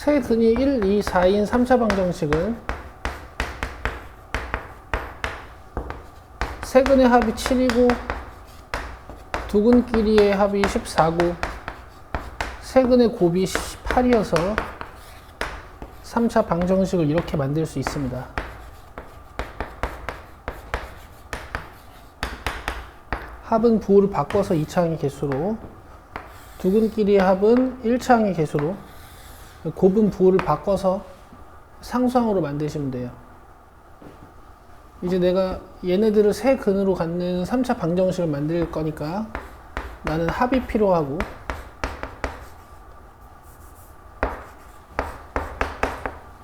세 근이 1, 2, 4인 3차 방정식은 세 근의 합이 7이고 두 근끼리의 합이 14고 세 근의 곱이 18이어서 3차 방정식을 이렇게 만들 수 있습니다. 합은 부호를 바꿔서 2차항의 개수로, 두 근끼리의 합은 1차항의 개수로, 곱은 부호를 바꿔서 상수항으로 만드시면 돼요. 이제 내가 얘네들을 세 근으로 갖는 3차 방정식을 만들 거니까 나는 합이 필요하고,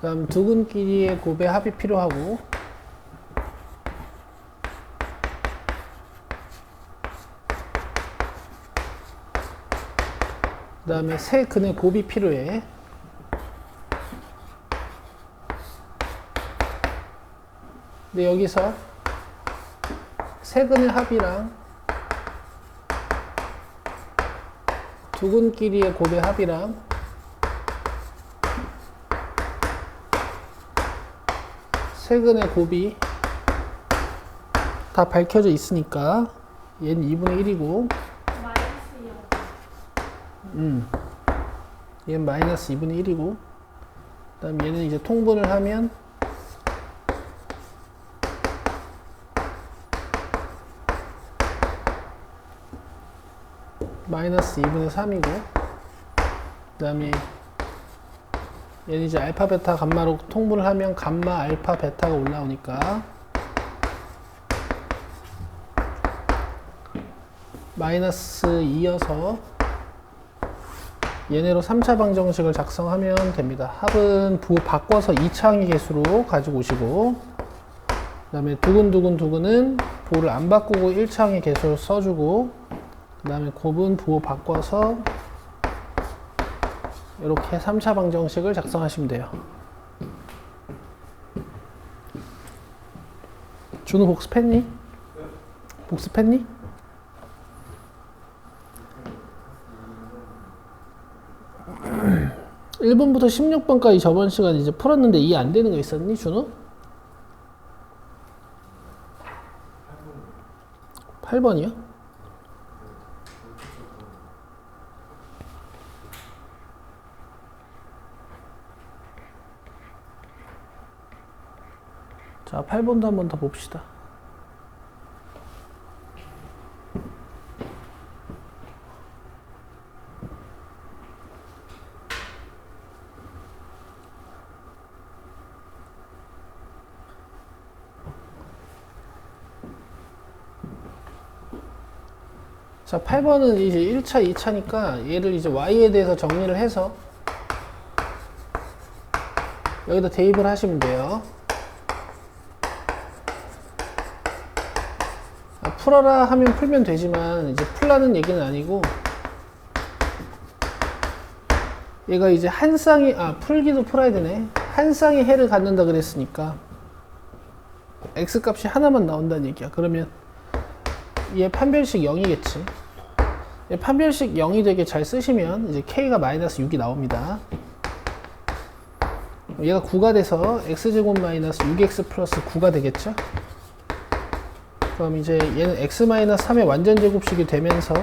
그 다음 두 근끼리의 곱의 합이 필요하고, 그 다음에 세 근의 곱이 필요해. 근데 여기서 세 근의 합이랑 두 근끼리의 곱의 합이랑 세 근의 곱이 다 밝혀져 있으니까 얘는 2분의 1이고 얘는 마이너스 2분의 1이고, 그 다음 얘는 이제 통분을 하면 마이너스 2분의 3이고, 그 다음에 얘는 이제 알파, 베타, 감마로 통분을 하면 감마, 알파, 베타가 올라오니까 마이너스 2여서 얘네로 3차 방정식을 작성하면 됩니다. 합은 부호 바꿔서 2차항의 개수로 가지고 오시고, 그 다음에 두근은 부호를 안 바꾸고 1차항의 개수를 써주고, 그 다음에 곱은 부호 바꿔서 이렇게 3차 방정식을 작성하시면 돼요. 준우 복습했니? 복습했니? 1번부터 16번까지 저번 시간에 이제 풀었는데 이해 안 되는 거 있었니, 준우? 8번이요? 자, 8번도 한 번 더 봅시다. 자, 8번은 이제 1차, 2차니까 얘를 이제 y에 대해서 정리를 해서 여기다 대입을 하시면 돼요. 풀어라 하면 풀면 되지만 이제 풀라는 얘기는 아니고, 얘가 이제 한 쌍이, 풀기도 풀어야 되네. 한 쌍의 해를 갖는다 그랬으니까 x 값이 하나만 나온다는 얘기야. 그러면 얘 판별식 0이겠지. 얘 판별식 0이 되게 잘 쓰시면 이제 k가 마이너스 6이 나옵니다. 얘가 9가 돼서 x제곱 마이너스 6x 플러스 9가 되겠죠. 그럼 이제 얘는 x 마이너스 3의 완전 제곱식이 되면서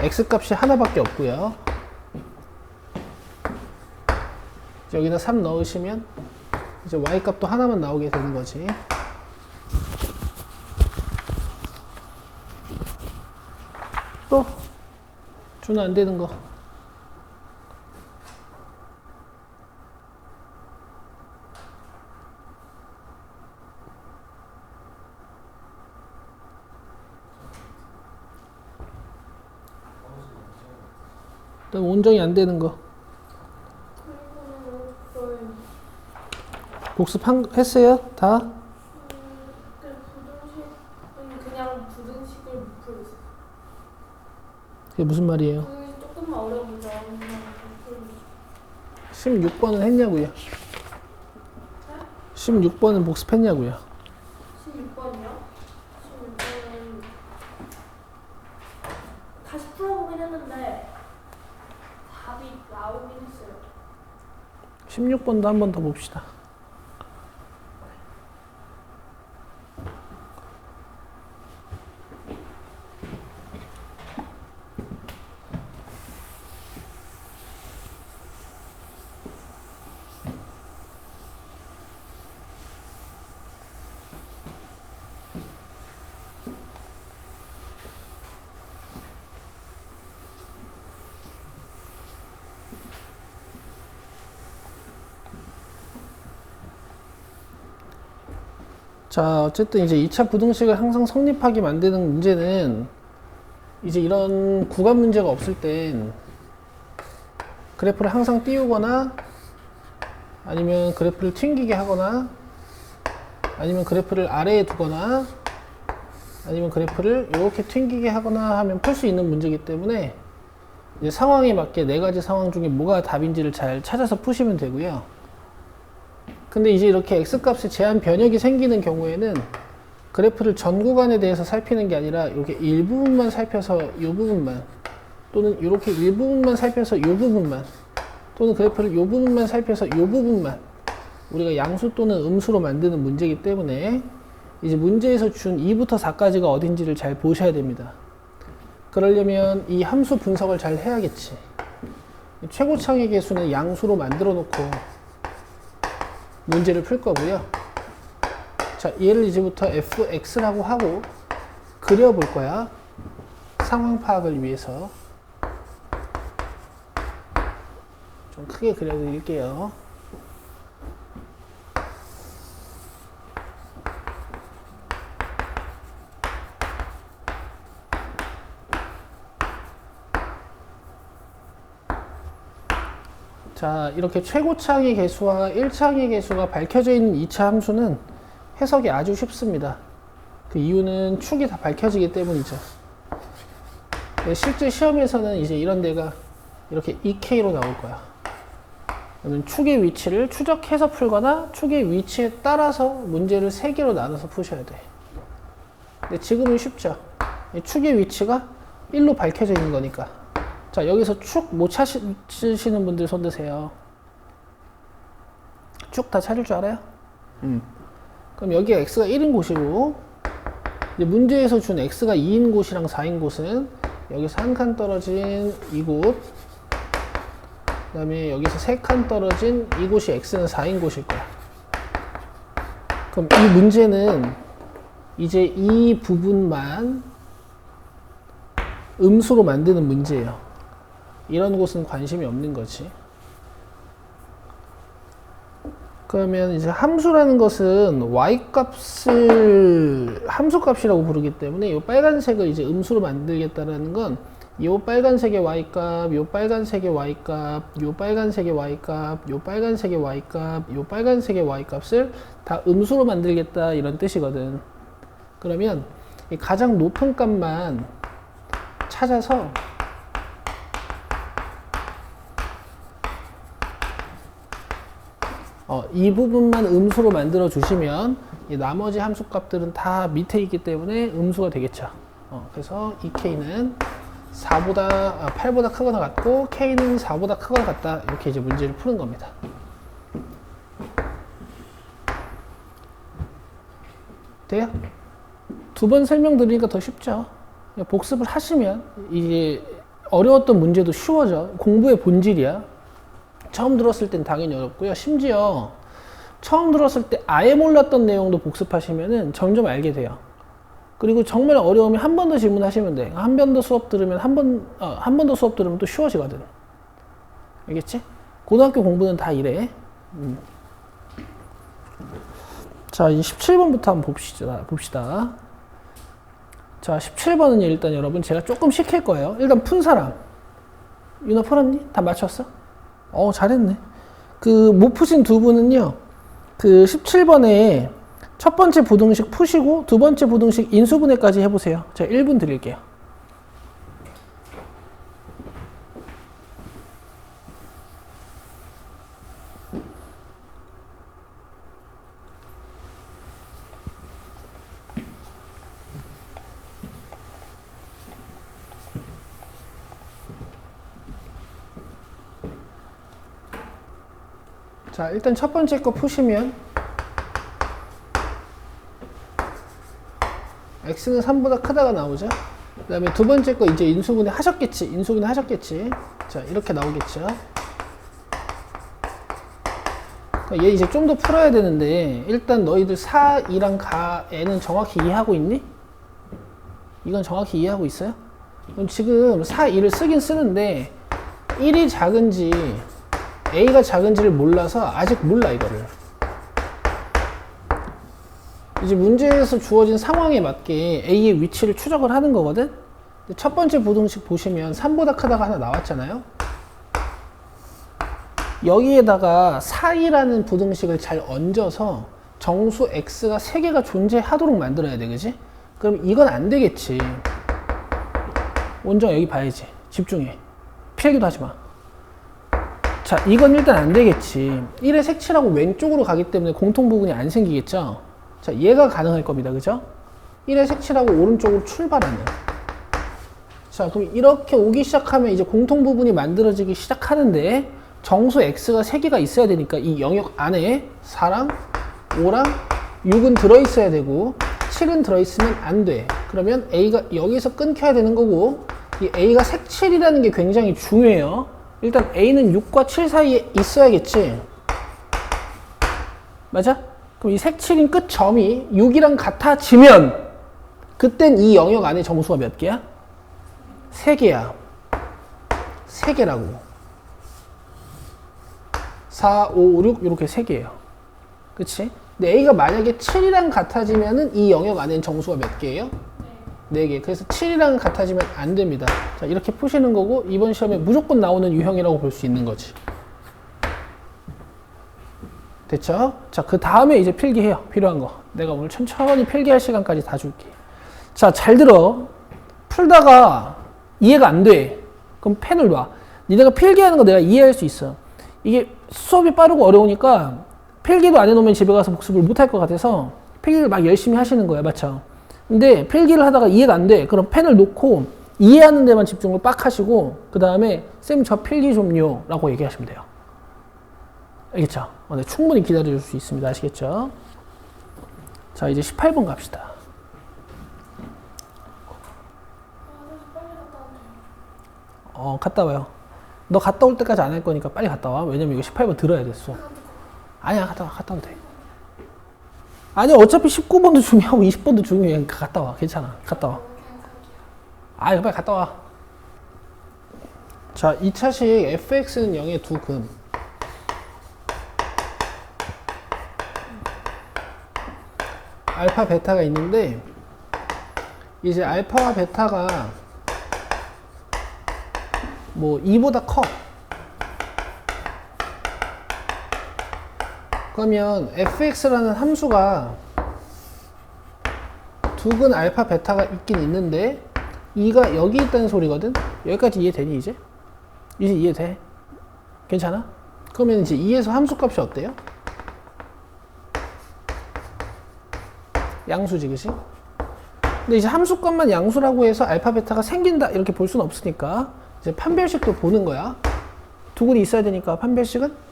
x 값이 하나밖에 없고요. 여기다 3 넣으시면 이제 y 값도 하나만 나오게 되는 거지. 또 준호 안 되는 거. 그다음 온정이 안 되는 거. 복습했어요? 다? 그냥 부등식을 못 풀었어. 그게 무슨 말이에요? 조금만 어려우죠. 16번은 했냐고요? 16번은 복습했냐고요? 16번이요? 16번은 다시 풀어보긴 했는데 답이 나오긴 했어요. 16번도 한 번 더 봅시다. 자, 어쨌든 이제 2차 부등식을 항상 성립하게 만드는 문제는 이제 이런 구간 문제가 없을 땐 그래프를 항상 띄우거나 아니면 그래프를 튕기게 하거나 아니면 그래프를 아래에 두거나 아니면 그래프를 이렇게 튕기게 하거나 하면 풀 수 있는 문제이기 때문에 이제 상황에 맞게 네 가지 상황 중에 뭐가 답인지를 잘 찾아서 푸시면 되고요. 근데 이제 이렇게 x값에 제한 변역이 생기는 경우에는 그래프를 전 구간에 대해서 살피는 게 아니라 이렇게 일부분만 살펴서 이 부분만 또는 이렇게 일부분만 살펴서 이 부분만 또는 그래프를 이 부분만 살펴서 이 부분만 우리가 양수 또는 음수로 만드는 문제이기 때문에 이제 문제에서 준 2부터 4까지가 어딘지를 잘 보셔야 됩니다. 그러려면 이 함수 분석을 잘 해야겠지. 최고창의 개수는 양수로 만들어 놓고 문제를 풀 거고요. 자, 얘를 이제부터 fx라고 하고 그려볼 거야. 상황 파악을 위해서. 좀 크게 그려드릴게요. 자, 이렇게 최고창의 개수와 1창의 개수가 밝혀져 있는 2차 함수는 해석이 아주 쉽습니다. 그 이유는 축이 다 밝혀지기 때문이죠. 실제 시험에서는 이제 이런 데가 이렇게 2K로 나올 거야. 그러면 축의 위치를 추적해서 풀거나 축의 위치에 따라서 문제를 3개로 나눠서 푸셔야 돼. 근데 지금은 쉽죠. 축의 위치가 1로 밝혀져 있는 거니까. 자, 여기서 축 못 찾으시는 분들 손 드세요. 축 다 찾을 줄 알아요? 그럼 여기가 x가 1인 곳이고 이제 문제에서 준 x가 2인 곳이랑 4인 곳은 여기서 한 칸 떨어진 이곳 그 다음에 여기서 3칸 떨어진 이곳이 x는 4인 곳일 거야. 그럼 이 문제는 이제 이 부분만 음수로 만드는 문제예요. 이런 곳은 관심이 없는 거지. 그러면 이제 함수라는 것은 y값을 함수값이라고 부르기 때문에 이 빨간색을 이제 음수로 만들겠다라는 건 이 빨간색의 y값, 이 빨간색의 y값, 이 빨간색의 y값, 이 빨간색의 y값, 이 빨간색의 y값을 다 음수로 만들겠다 이런 뜻이거든. 그러면 이 가장 높은 값만 찾아서 이 부분만 음수로 만들어 주시면 이 나머지 함수값들은 다 밑에 있기 때문에 음수가 되겠죠. 그래서 이 k는 8보다 크거나 같고 k는 4보다 크거나 같다. 이렇게 이제 문제를 푸는 겁니다. 돼요? 두 번 설명드리니까 더 쉽죠. 복습을 하시면 이제 어려웠던 문제도 쉬워져. 공부의 본질이야. 처음 들었을 땐 당연히 어렵고요. 심지어 처음 들었을 때 아예 몰랐던 내용도 복습하시면은 점점 알게 돼요. 그리고 정말 어려우면 한 번 더 질문하시면 돼. 한 번 더 수업 들으면 한 번 더 수업 들으면 또 쉬워지거든. 알겠지? 고등학교 공부는 다 이래. 자, 이제 17번부터 한번 봅시다. 자, 17번은 일단 여러분 제가 조금 시킬 거예요. 일단 푼 사람. 윤아 풀었니? 다 맞췄어? 잘했네. 못 푸신 두 분은요, 17번에 첫 번째 부등식 푸시고 두 번째 부등식 인수분해까지 해보세요. 제가 1분 드릴게요. 자, 일단 첫 번째 거 푸시면 x는 3보다 크다가 나오죠. 그 다음에 두 번째 거 이제 인수분해 하셨겠지. 자, 이렇게 나오겠죠. 그러니까 얘 이제 좀 더 풀어야 되는데, 일단 너희들 4, 2랑 가에는 정확히 이해하고 있니? 이건 정확히 이해하고 있어요? 그럼 지금 4, 2를 쓰긴 쓰는데 1이 작은지 A가 작은지를 몰라서 아직 몰라, 이거를. 이제 문제에서 주어진 상황에 맞게 A의 위치를 추적을 하는 거거든? 첫 번째 부등식 보시면 3보다 크다가 하나 나왔잖아요? 여기에다가 4이라는 부등식을 잘 얹어서 정수 x가 3개가 존재하도록 만들어야 돼, 그지? 그럼 이건 안 되겠지. 원정 여기 봐야지. 집중해. 필기도 하지 마. 자, 이건 일단 안 되겠지. 1의 색칠하고 왼쪽으로 가기 때문에 공통 부분이 안 생기겠죠? 자, 얘가 가능할 겁니다. 그죠? 1의 색칠하고 오른쪽으로 출발하는. 자, 그럼 이렇게 오기 시작하면 이제 공통 부분이 만들어지기 시작하는데 정수 x가 3개가 있어야 되니까 이 영역 안에 4랑 5랑 6은 들어있어야 되고 7은 들어있으면 안 돼. 그러면 a가 여기서 끊겨야 되는 거고, 이 a가 색칠이라는 게 굉장히 중요해요. 일단 a는 6과 7 사이에 있어야겠지. 맞아? 그럼 이 색칠인 끝점이 6이랑 같아지면 그땐 이 영역 안에 정수가 몇 개야? 3개야. 3개라고. 4, 5, 6 이렇게 3개예요. 그치? 근데 A가 만약에 7이랑 같아지면은 이 영역 안에는 정수가 몇 개예요? 4개. 그래서 7이랑 같아지면 안 됩니다. 자, 이렇게 푸시는 거고 이번 시험에 무조건 나오는 유형이라고 볼 수 있는 거지. 됐죠? 자, 그 다음에 이제 필기해요. 필요한 거. 내가 오늘 천천히 필기할 시간까지 다 줄게. 자, 잘 들어. 풀다가 이해가 안 돼. 그럼 펜을 놔. 니네가 필기하는 거 내가 이해할 수 있어. 이게 수업이 빠르고 어려우니까 필기도 안 해놓으면 집에 가서 복습을 못 할 것 같아서 필기를 막 열심히 하시는 거야. 맞죠? 근데 필기를 하다가 이해가 안 돼. 그럼 펜을 놓고 이해하는 데만 집중을 빡 하시고 그 다음에 쌤 저 필기 좀요 라고 얘기하시면 돼요. 알겠죠? 네, 충분히 기다려줄 수 있습니다. 아시겠죠? 자, 이제 18번 갑시다. 갔다 와요. 너 갔다 올 때까지 안 할 거니까 빨리 갔다 와. 왜냐면 이거 18번 들어야 됐어. 아니야, 갔다 와도 돼. 아니야, 어차피 19번도 중요하고 20번도 중요해. 그러니까 갔다 와. 괜찮아. 갔다 와. 아니, 빨리 갔다 와. 자, 2차식 fx는 0의 두 근. 알파, 베타가 있는데 이제 알파와 베타가 뭐 2보다 커. 그러면 fx라는 함수가 두 근 알파, 베타가 있긴 있는데 2가 여기 있다는 소리거든? 여기까지 이해되니 이제? 이제 이해돼? 괜찮아? 그러면 이제 2에서 함수값이 어때요? 양수지, 그치? 근데 이제 함수값만 양수라고 해서 알파, 베타가 생긴다 이렇게 볼 수는 없으니까 이제 판별식도 보는 거야. 두 근이 있어야 되니까 판별식은?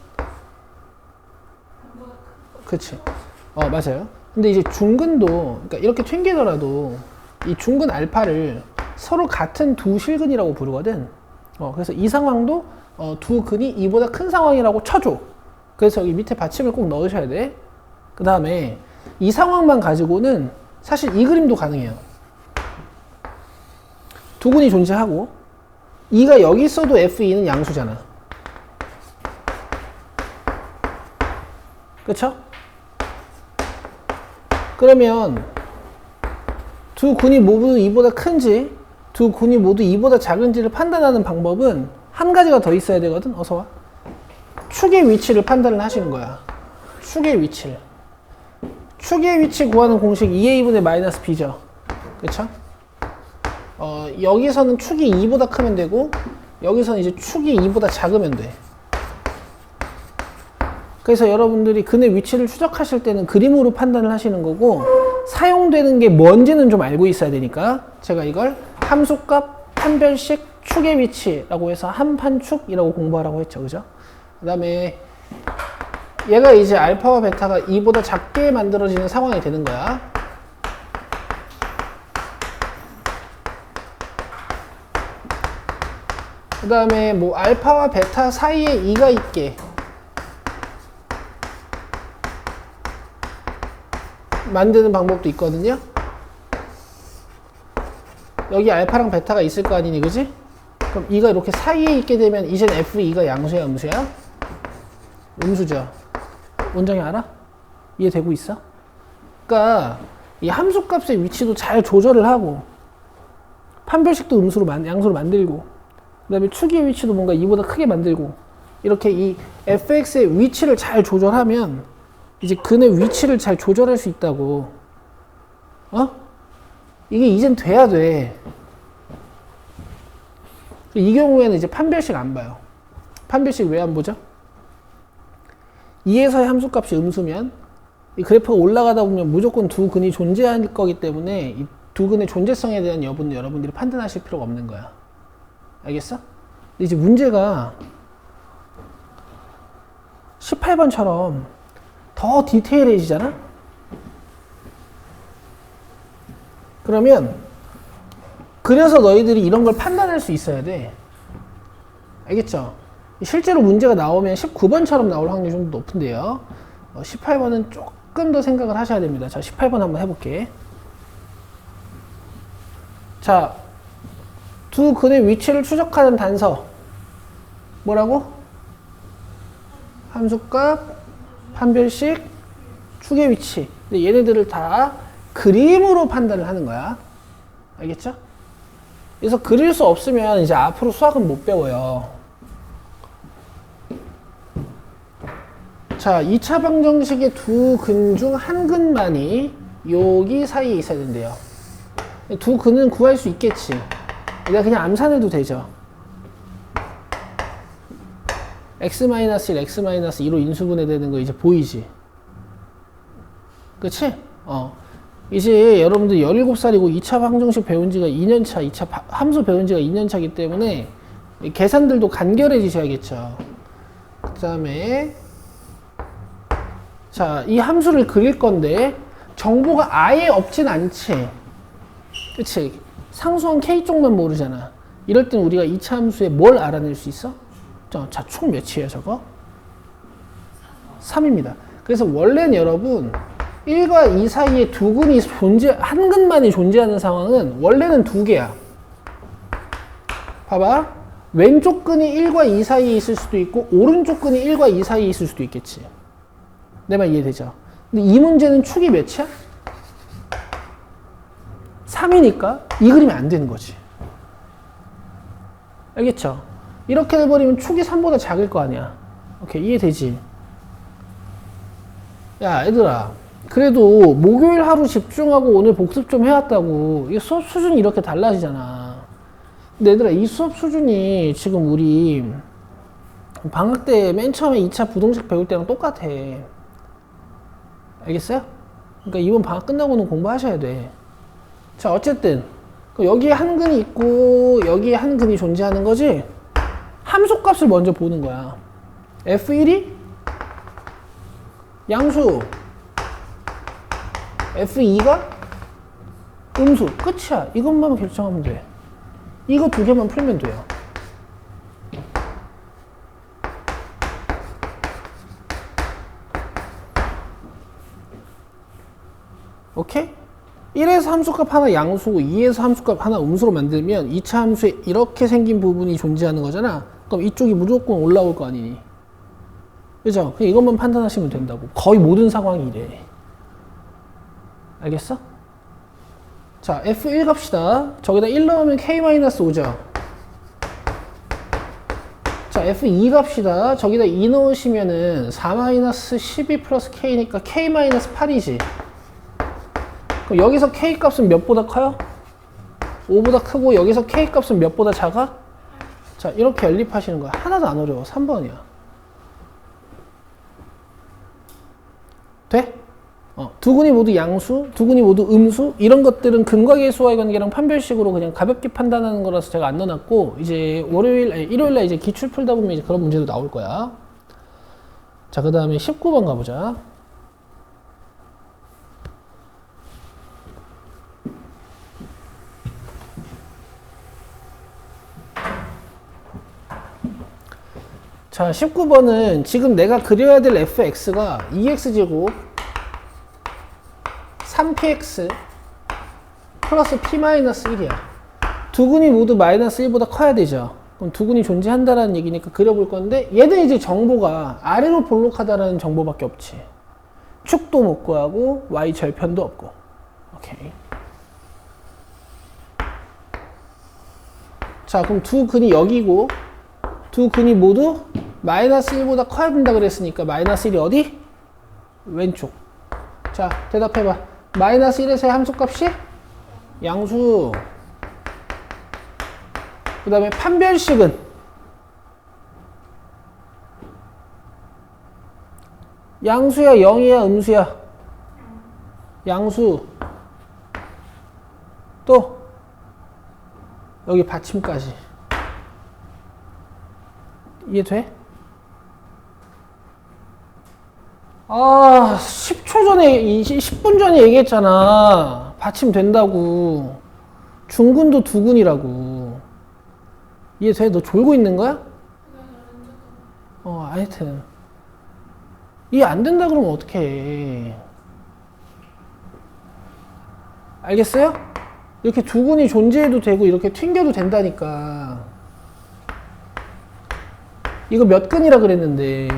그치? 맞아요. 근데 이제 중근도, 그러니까 이렇게 튕기더라도 이 중근 알파를 서로 같은 두 실근이라고 부르거든. 그래서 이 상황도 두 근이 이보다 큰 상황이라고 쳐줘. 그래서 여기 밑에 받침을 꼭 넣으셔야 돼. 그 다음에 이 상황만 가지고는 사실 이 그림도 가능해요. 두 근이 존재하고 2가 여기 있어도 F2는 양수잖아. 그쵸? 그러면 두 근이 모두 2보다 큰지 두 근이 모두 2보다 작은지를 판단하는 방법은 한 가지가 더 있어야 되거든. 어서 와. 축의 위치를 판단을 하시는 거야. 축의 위치를. 축의 위치 구하는 공식 2a분의 마이너스 b죠. 그쵸? 여기서는 축이 2보다 크면 되고 여기서는 이제 축이 2보다 작으면 돼. 그래서 여러분들이 근의 위치를 추적하실 때는 그림으로 판단을 하시는 거고 사용되는 게 뭔지는 좀 알고 있어야 되니까 제가 이걸 함수값, 판별식, 축의 위치라고 해서 한판축이라고 공부하라고 했죠. 그죠? 그 다음에 얘가 이제 알파와 베타가 2보다 작게 만들어지는 상황이 되는 거야. 그 다음에 뭐 알파와 베타 사이에 2가 있게 만드는 방법도 있거든요. 여기 알파랑 베타가 있을 거 아니니, 그지? 그럼 2가 이렇게 사이에 있게 되면 이젠 F2가 양수야, 음수야? 음수죠. 원장이 알아? 이해되고 있어? 그러니까 이 함수값의 위치도 잘 조절을 하고 판별식도 양수로 만들고 그 다음에 축의 위치도 뭔가 2보다 크게 만들고 이렇게 이 fx의 위치를 잘 조절하면 이제 근의 위치를 잘 조절할 수 있다고. 이게 이젠 돼야 돼. 이 경우에는 이제 판별식 안 봐요. 판별식 왜 안 보죠? 2에서의 함수값이 음수면 이 그래프가 올라가다 보면 무조건 두 근이 존재할 거기 때문에 이 두 근의 존재성에 대한 여부는 여러분들이 판단하실 필요가 없는 거야. 알겠어? 근데 이제 문제가 18번처럼 더 디테일해지잖아? 그러면 그래서 너희들이 이런 걸 판단할 수 있어야 돼. 알겠죠? 실제로 문제가 나오면 19번처럼 나올 확률이 좀 더 높은데요. 18번은 조금 더 생각을 하셔야 됩니다. 자, 18번 한번 해볼게. 자, 두 근의 위치를 추적하는 단서. 뭐라고? 함수값, 판별식, 축의 위치. 근데 얘네들을 다 그림으로 판단을 하는 거야. 알겠죠? 그래서 그릴 수 없으면 이제 앞으로 수학은 못 배워요. 자, 2차 방정식의 두 근 중 한 근만이 여기 사이에 있어야 된대요. 두 근은 구할 수 있겠지. 내가 그냥 암산해도 되죠. x-1, x-2로 인수분해되는 거 이제 보이지? 그치? 이제 여러분들 17살이고 2차 방정식 배운 지가 2년차, 2차 함수 배운 지가 2년차이기 때문에 계산들도 간결해지셔야겠죠. 그 다음에 자, 이 함수를 그릴 건데 정보가 아예 없진 않지. 그치? 상수한 K쪽만 모르잖아. 이럴 땐 우리가 2차 함수에 뭘 알아낼 수 있어? 자, 총 몇이에요, 저거? 3입니다. 그래서 원래는 여러분 1과 2 사이에 두 근이 한 근만이 존재하는 상황은 원래는 두 개야. 봐봐. 왼쪽 근이 1과 2 사이에 있을 수도 있고 오른쪽 근이 1과 2 사이에 있을 수도 있겠지. 내 말 이해되죠? 근데 이 문제는 축이 몇이야? 3이니까 이 그림이 안 되는 거지. 알겠죠? 이렇게 돼버리면 축이 3보다 작을 거 아니야. 오케이, 이해되지? 야, 얘들아. 그래도 목요일 하루 집중하고 오늘 복습 좀 해왔다고 이 수업 수준이 이렇게 달라지잖아. 근데 얘들아, 이 수업 수준이 지금 우리 방학 때 맨 처음에 2차 부동식 배울 때랑 똑같아. 알겠어요? 그러니까 이번 방학 끝나고는 공부하셔야 돼. 자, 어쨌든 여기에 한 근이 있고 여기에 한 근이 존재하는 거지. 함수값을 먼저 보는 거야. F1이 양수, F2가 음수. 끝이야. 이것만 결정하면 돼. 이거 두 개만 풀면 돼요. 오케이? 1에서 함수값 하나 양수고 2에서 함수값 하나 음수로 만들면 2차 함수에 이렇게 생긴 부분이 존재하는 거잖아. 그럼 이쪽이 무조건 올라올 거 아니니. 그죠? 그냥 이것만 판단하시면 된다고. 거의 모든 상황이 이래. 알겠어? 자, F1 갑시다. 저기다 1 넣으면 K-5죠. 자, F2 갑시다. 저기다 2 넣으시면은 4-12 플러스 K니까 K-8이지. 그럼 여기서 K 값은 몇보다 커요? 5보다 크고 여기서 K 값은 몇보다 작아? 자, 이렇게 연립하시는 거야. 하나도 안 어려워. 3번이야. 돼? 두 근이 모두 양수, 두 근이 모두 음수, 이런 것들은 근과 계수와의 관계랑 판별식으로 그냥 가볍게 판단하는 거라서 제가 안 넣어놨고, 이제 일요일날 이제 기출 풀다 보면 이제 그런 문제도 나올 거야. 자, 그 다음에 19번 가보자. 자, 19번은 지금 내가 그려야 될 fx가 2x제곱 3px 플러스 p-1이야. 두 근이 모두 마이너스 1보다 커야 되죠. 그럼 두 근이 존재한다라는 얘기니까 그려볼 건데, 얘는 이제 정보가 아래로 볼록하다라는 정보밖에 없지. 축도 못 구하고 y 절편도 없고. 오케이. 자, 그럼 두 근이 여기고 두 근이 모두 마이너스 1보다 커야 된다 그랬으니까 마이너스 1이 어디? 왼쪽. 자, 대답해봐. 마이너스 1에서의 함수값이 양수. 그 다음에 판별식은 양수야, 0이야, 음수야? 양수. 또 여기 받침까지. 이해돼? 아, 10초 전에, 10분 전에 얘기했잖아. 받침 된다고. 중근도 두근이라고. 이해돼? 너 졸고 있는 거야? 하여튼. 이해 안 된다 그러면 어떡해. 알겠어요? 이렇게 두근이 존재해도 되고, 이렇게 튕겨도 된다니까. 이거 몇 근이라 그랬는데.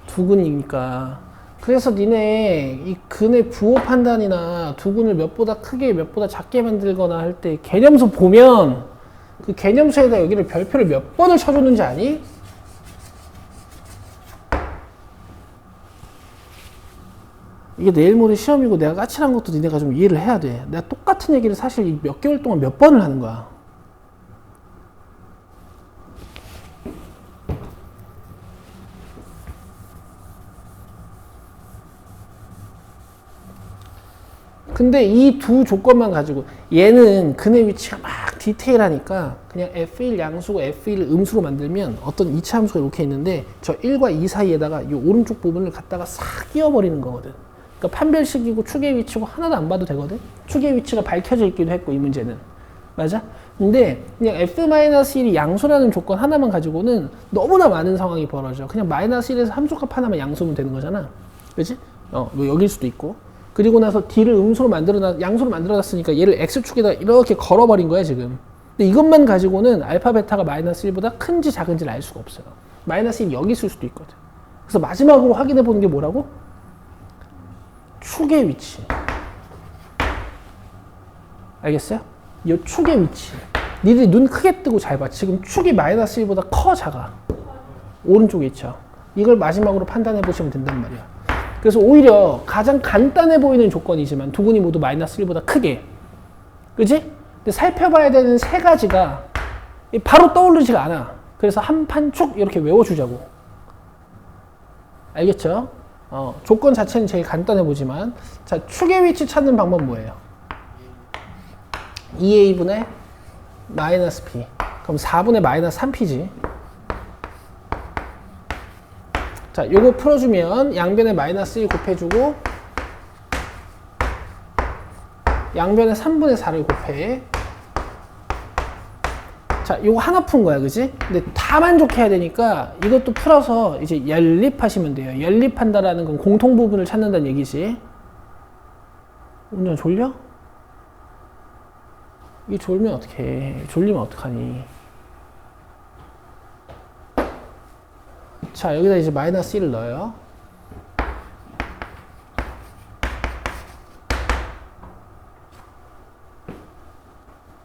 두근이니까. 그래서 니네 이 근의 부호 판단이나 두근을 몇보다 크게 몇보다 작게 만들거나 할 때 개념서 보면 그 개념서에다 여기를 별표를 몇 번을 쳐줬는지 아니? 이게 내일 모레 시험이고 내가 까칠한 것도 니네가 좀 이해를 해야 돼. 내가 똑같은 얘기를 사실 몇 개월 동안 몇 번을 하는 거야. 근데 이 두 조건만 가지고 얘는 근의 위치가 막 디테일하니까 그냥 F1 양수고 F1을 음수로 만들면 어떤 2차 함수가 이렇게 있는데 저 1과 2 사이에다가 이 오른쪽 부분을 갖다가 싹 끼워버리는 거거든. 그러니까 판별식이고 축의 위치고 하나도 안 봐도 되거든. 축의 위치가 밝혀져 있기도 했고 이 문제는. 맞아? 근데 그냥 F-1이 양수라는 조건 하나만 가지고는 너무나 많은 상황이 벌어져. 그냥 마이너스 1에서 함수값 하나만 양수면 되는 거잖아. 그렇지? 뭐 여기일 수도 있고. 그리고 나서 D를 음수로 양수로 만들어놨으니까 얘를 X축에다 이렇게 걸어버린 거야, 지금. 근데 이것만 가지고는 알파, 베타가 마이너스 1보다 큰지 작은지를 알 수가 없어요. 마이너스 1이 여기 있을 수도 있거든. 그래서 마지막으로 확인해 보는 게 뭐라고? 축의 위치. 알겠어요? 이 축의 위치. 니들이 눈 크게 뜨고 잘 봐. 지금 축이 마이너스 1보다 커, 작아? 오른쪽에 있죠. 이걸 마지막으로 판단해 보시면 된단 말이야. 그래서 오히려 가장 간단해 보이는 조건이지만 두 근이 모두 마이너스 1보다 크게. 그지? 근데 살펴봐야 되는 세 가지가 바로 떠오르지가 않아. 그래서 한 판 축 이렇게 외워주자고. 알겠죠? 조건 자체는 제일 간단해 보지만. 자, 축의 위치 찾는 방법 뭐예요? 2a분의 마이너스 p. 그럼 4분의 마이너스 3p지. 자, 요거 풀어주면 양변에 마이너스 1 곱해주고 양변에 3분의 4를 곱해. 자, 요거 하나 푼 거야, 그지? 근데 다 만족해야 되니까 이것도 풀어서 이제 연립하시면 돼요. 연립한다라는 건 공통 부분을 찾는다는 얘기지. 운전 졸려? 이 졸면 어떡해. 졸리면 어떡하니. 자, 여기다 이제 마이너스 1을 넣어요.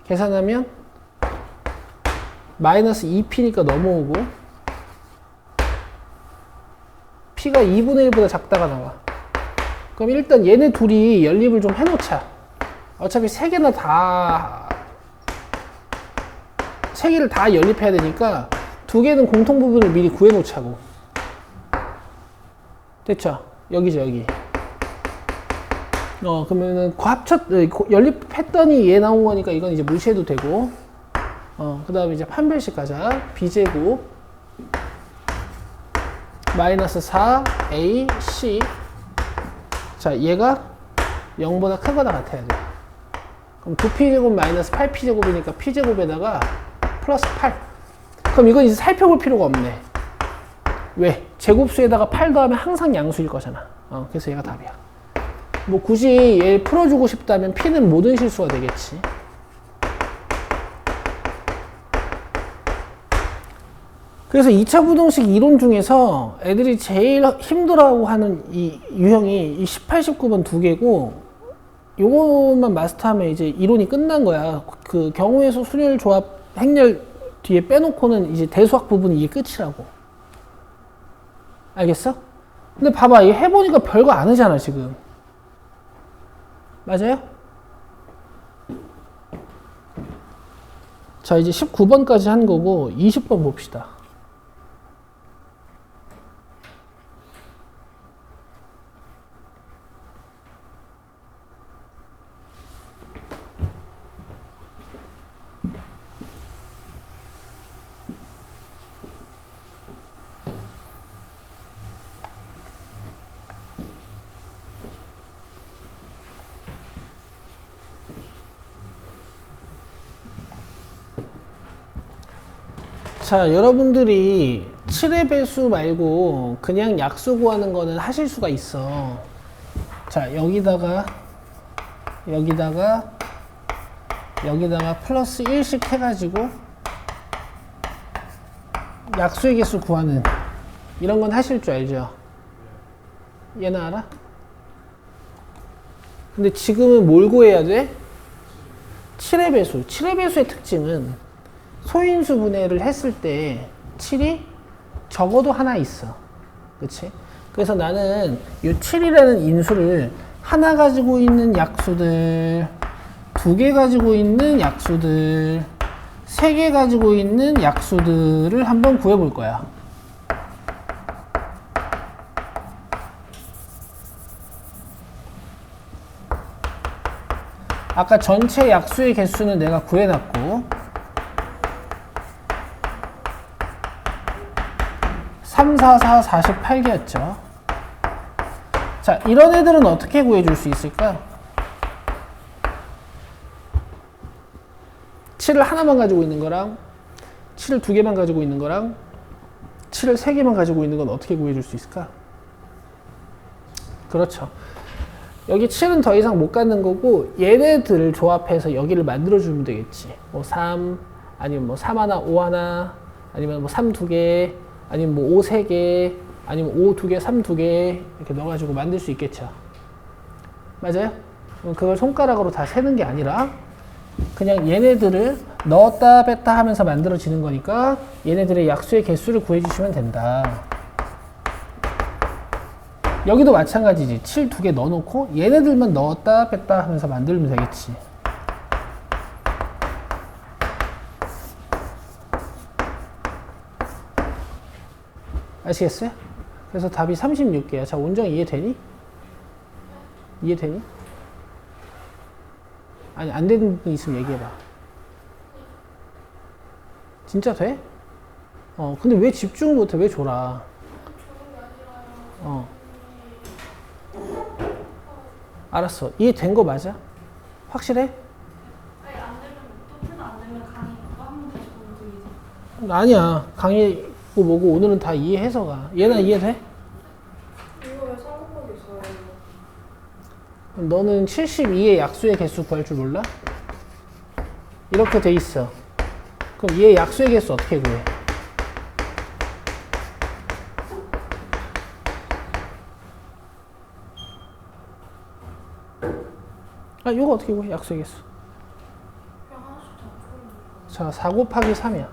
계산하면 마이너스 2p니까 넘어오고 p가 2분의 1보다 작다가 나와. 그럼 일단 얘네 둘이 연립을 좀 해놓자. 어차피 세 개를 다 연립해야 되니까 두 개는 공통 부분을 미리 구해놓자고. 됐죠? 여기죠, 여기. 그러면은 연립했더니 얘 나온 거니까 이건 이제 무시해도 되고. 그 다음에 이제 판별식 가자. b제곱 마이너스 4 A C. 자, 얘가 0보다 크거나 같아야 돼. 그럼 9p제곱 마이너스 8p제곱이니까 p제곱에다가 플러스 8. 그럼 이건 이제 살펴볼 필요가 없네. 왜? 제곱수에다가 8 더하면 항상 양수일 거잖아. 그래서 얘가 답이야. 뭐 굳이 얘 풀어주고 싶다면 p는 모든 실수가 되겠지. 그래서 2차 부등식 이론 중에서 애들이 제일 힘들어하는 이 유형이 이 18, 19번 두 개고, 요것만 마스터하면 이제 이론이 끝난 거야. 그 경우에서 순열 조합 행렬 뒤에 빼놓고는 이제 대수학 부분이 이게 끝이라고. 알겠어? 근데 봐봐, 이거 해보니까 별거 아니잖아 지금. 맞아요? 자, 이제 19번까지 한 거고 20번 봅시다. 자, 여러분들이 7의 배수 말고 그냥 약수 구하는 거는 하실 수가 있어. 자, 여기다가 플러스 1씩 해가지고 약수의 개수 구하는 이런 건 하실 줄 알죠? 얘는 알아? 근데 지금은 뭘 구해야 돼? 7의 배수. 7의 배수의 특징은 소인수 분해를 했을 때 7이 적어도 하나 있어. 그치? 그래서 나는 이 7이라는 인수를 하나 가지고 있는 약수들, 2개 가지고 있는 약수들, 3개 가지고 있는 약수들을 한번 구해볼 거야. 아까 전체 약수의 개수는 내가 구해놨고 3, 4, 4, 48개였죠. 자, 이런 애들은 어떻게 구해줄 수 있을까? 7을 하나만 가지고 있는 거랑 7을 2개만 가지고 있는 거랑 7을 3개만 가지고 있는 건 어떻게 구해줄 수 있을까? 그렇죠. 여기 7은 더 이상 못 갖는 거고 얘네들을 조합해서 여기를 만들어주면 되겠지. 뭐 3, 아니면 뭐 3 하나, 5 하나, 아니면 뭐 3 2개, 아니면 뭐 5 3개, 아니면 5 2개, 3 2개 이렇게 넣어가지고 만들 수 있겠죠. 맞아요? 그걸 손가락으로 다 세는 게 아니라 그냥 얘네들을 넣었다 뺐다 하면서 만들어지는 거니까 얘네들의 약수의 개수를 구해주시면 된다. 여기도 마찬가지지. 7 2개 넣어놓고 얘네들만 넣었다 뺐다 하면서 만들면 되겠지. 아시겠어요? 그래서 답이 36개야. 자, 온정 이해되니? 이해되니? 아니, 안 되는 분 있으면 얘기해봐. 진짜 돼? 근데 왜 집중을 못해? 왜 졸아? 알았어. 이해된 거 맞아? 확실해? 아니 안 되면 또 풀도 안 되면 강의 또 한 번 다시 보면 되지. 아니야. 강의 뭐고 오늘은 다 이해해서 가. 얘나 이해돼? 이거 왜 상급하게 있어요? 너는 72의 약수의 개수 구할 줄 몰라? 이렇게 돼 있어. 그럼 얘 약수의 개수 어떻게 구해? 이거 어떻게 구해? 약수의 개수. 그냥 하나씩 다 풀면 돼. 자, 4 곱하기 3이야.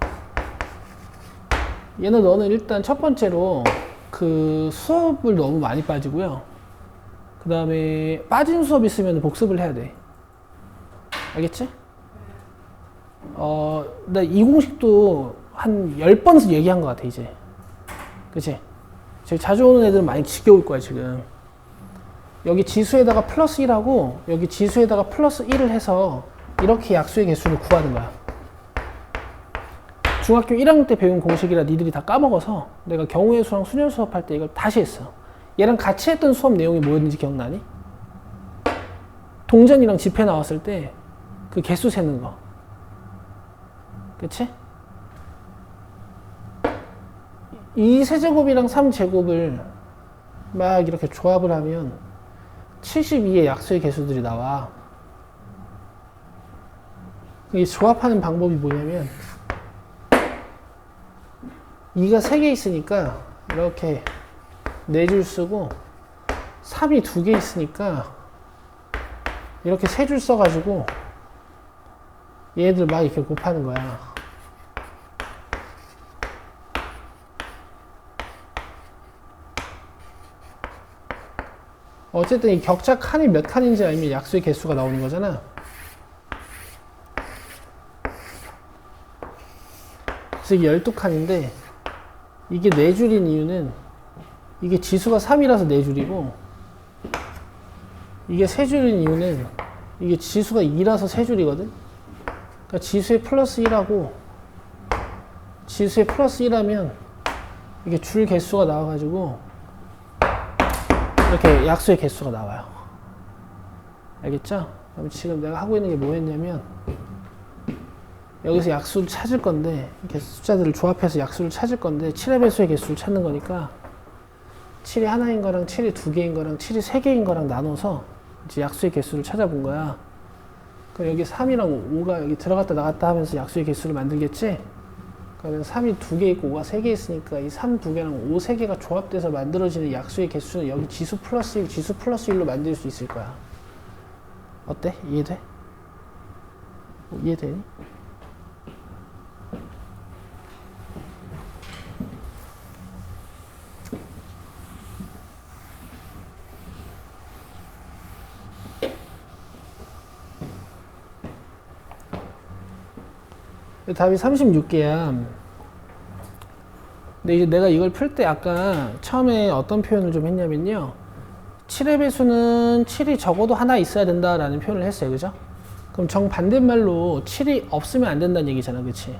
얘는 너는 일단 첫 번째로 그 수업을 너무 많이 빠지고요. 그 다음에 빠진 수업 있으면 복습을 해야 돼. 알겠지? 나 이 공식도 한 10번 얘기한 것 같아, 이제. 그치? 저기 자주 오는 애들은 많이 지겨울 거야, 지금. 여기 지수에다가 플러스 1하고 여기 지수에다가 플러스 1을 해서 이렇게 약수의 개수를 구하는 거야. 중학교 1학년 때 배운 공식이라 니들이 다 까먹어서 내가 경우의 수랑 수년 수업할 때 이걸 다시 했어. 얘랑 같이 했던 수업 내용이 뭐였는지 기억나니? 동전이랑 지폐 나왔을 때 그 개수 세는 거. 그치? 2세제곱이랑 3제곱을 막 이렇게 조합을 하면 72의 약수의 개수들이 나와. 이 조합하는 방법이 뭐냐면 2가 3개 있으니까 이렇게 4줄 쓰고 3이 2개 있으니까 이렇게 3줄 써가지고 얘들 막 이렇게 곱하는 거야. 어쨌든 이 격자 칸이 몇 칸인지 알면 약수의 개수가 나오는 거잖아. 그래서 이게 12칸인데 이게 4줄인 이유는 이게 지수가 3이라서 4줄이고 이게 3줄인 이유는 이게 지수가 2라서 3줄이거든. 그러니까 지수의 플러스 1하고 지수의 플러스 1하면 이게 줄 개수가 나와가지고 이렇게 약수의 개수가 나와요. 알겠죠? 그럼 지금 내가 하고 있는 게 뭐였냐면 여기서 약수를 찾을 건데 이렇게 숫자들을 조합해서 약수를 찾을 건데 7의 배수의 개수를 찾는 거니까 7이 하나인 거랑 7이 2개인 거랑 7이 3개인 거랑 나눠서 이제 약수의 개수를 찾아본 거야. 그럼 여기 3이랑 5가 여기 들어갔다 나갔다 하면서 약수의 개수를 만들겠지? 그러면 3이 2개 있고 5가 3개 있으니까 이 3 2개랑 5 3개가 조합돼서 만들어지는 약수의 개수는 여기 지수 플러스 1, 지수 플러스 1로 만들 수 있을 거야. 어때? 이해돼? 이해되니? 답이 36개야. 근데 이제 내가 이걸 풀 때 아까 처음에 어떤 표현을 좀 했냐면요. 7의 배수는 7이 적어도 하나 있어야 된다라는 표현을 했어요. 그죠? 그럼 정반대말로 7이 없으면 안 된다는 얘기잖아. 그치?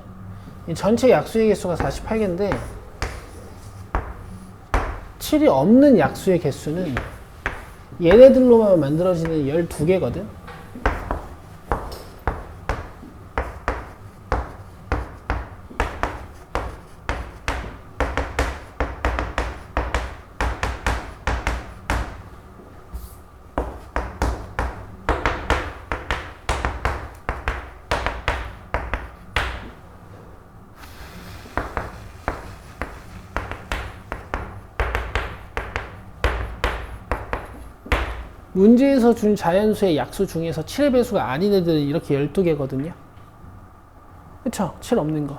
이 전체 약수의 개수가 48개인데 7이 없는 약수의 개수는 얘네들로만 만들어지는 12개거든? 문제에서 준 자연수의 약수 중에서 7의 배수가 아닌 애들은 이렇게 12개거든요. 그쵸? 7 없는 거.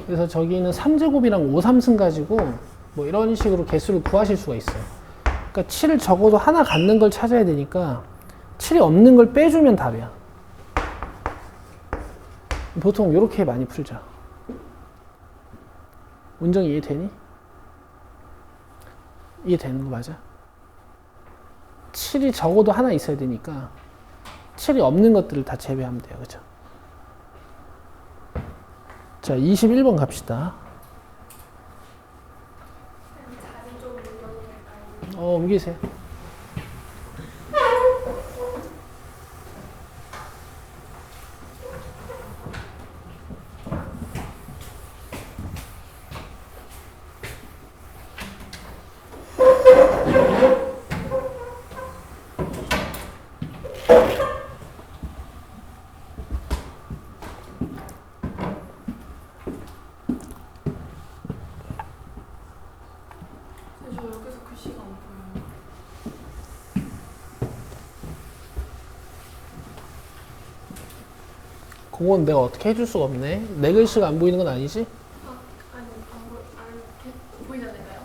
그래서 저기는 3제곱이랑 5, 3승 가지고 뭐 이런 식으로 개수를 구하실 수가 있어요. 그러니까 7을 적어도 하나 갖는 걸 찾아야 되니까 7이 없는 걸 빼주면 답이야. 보통 이렇게 많이 풀자. 운정이 이해되니? 이해되는 거 맞아? 7이 적어도 하나 있어야 되니까 7이 없는 것들을 다 제외하면 돼요. 그죠? 자, 21번 갑시다. 자리 좀 옮겨도 될까요? 옮기세요. 저 여기서 글씨가 안 보여요. 그건 내가 어떻게 해줄 수가 없네. 내 글씨가 안 보이는 건 아니지? 아니 보이지 않을까요?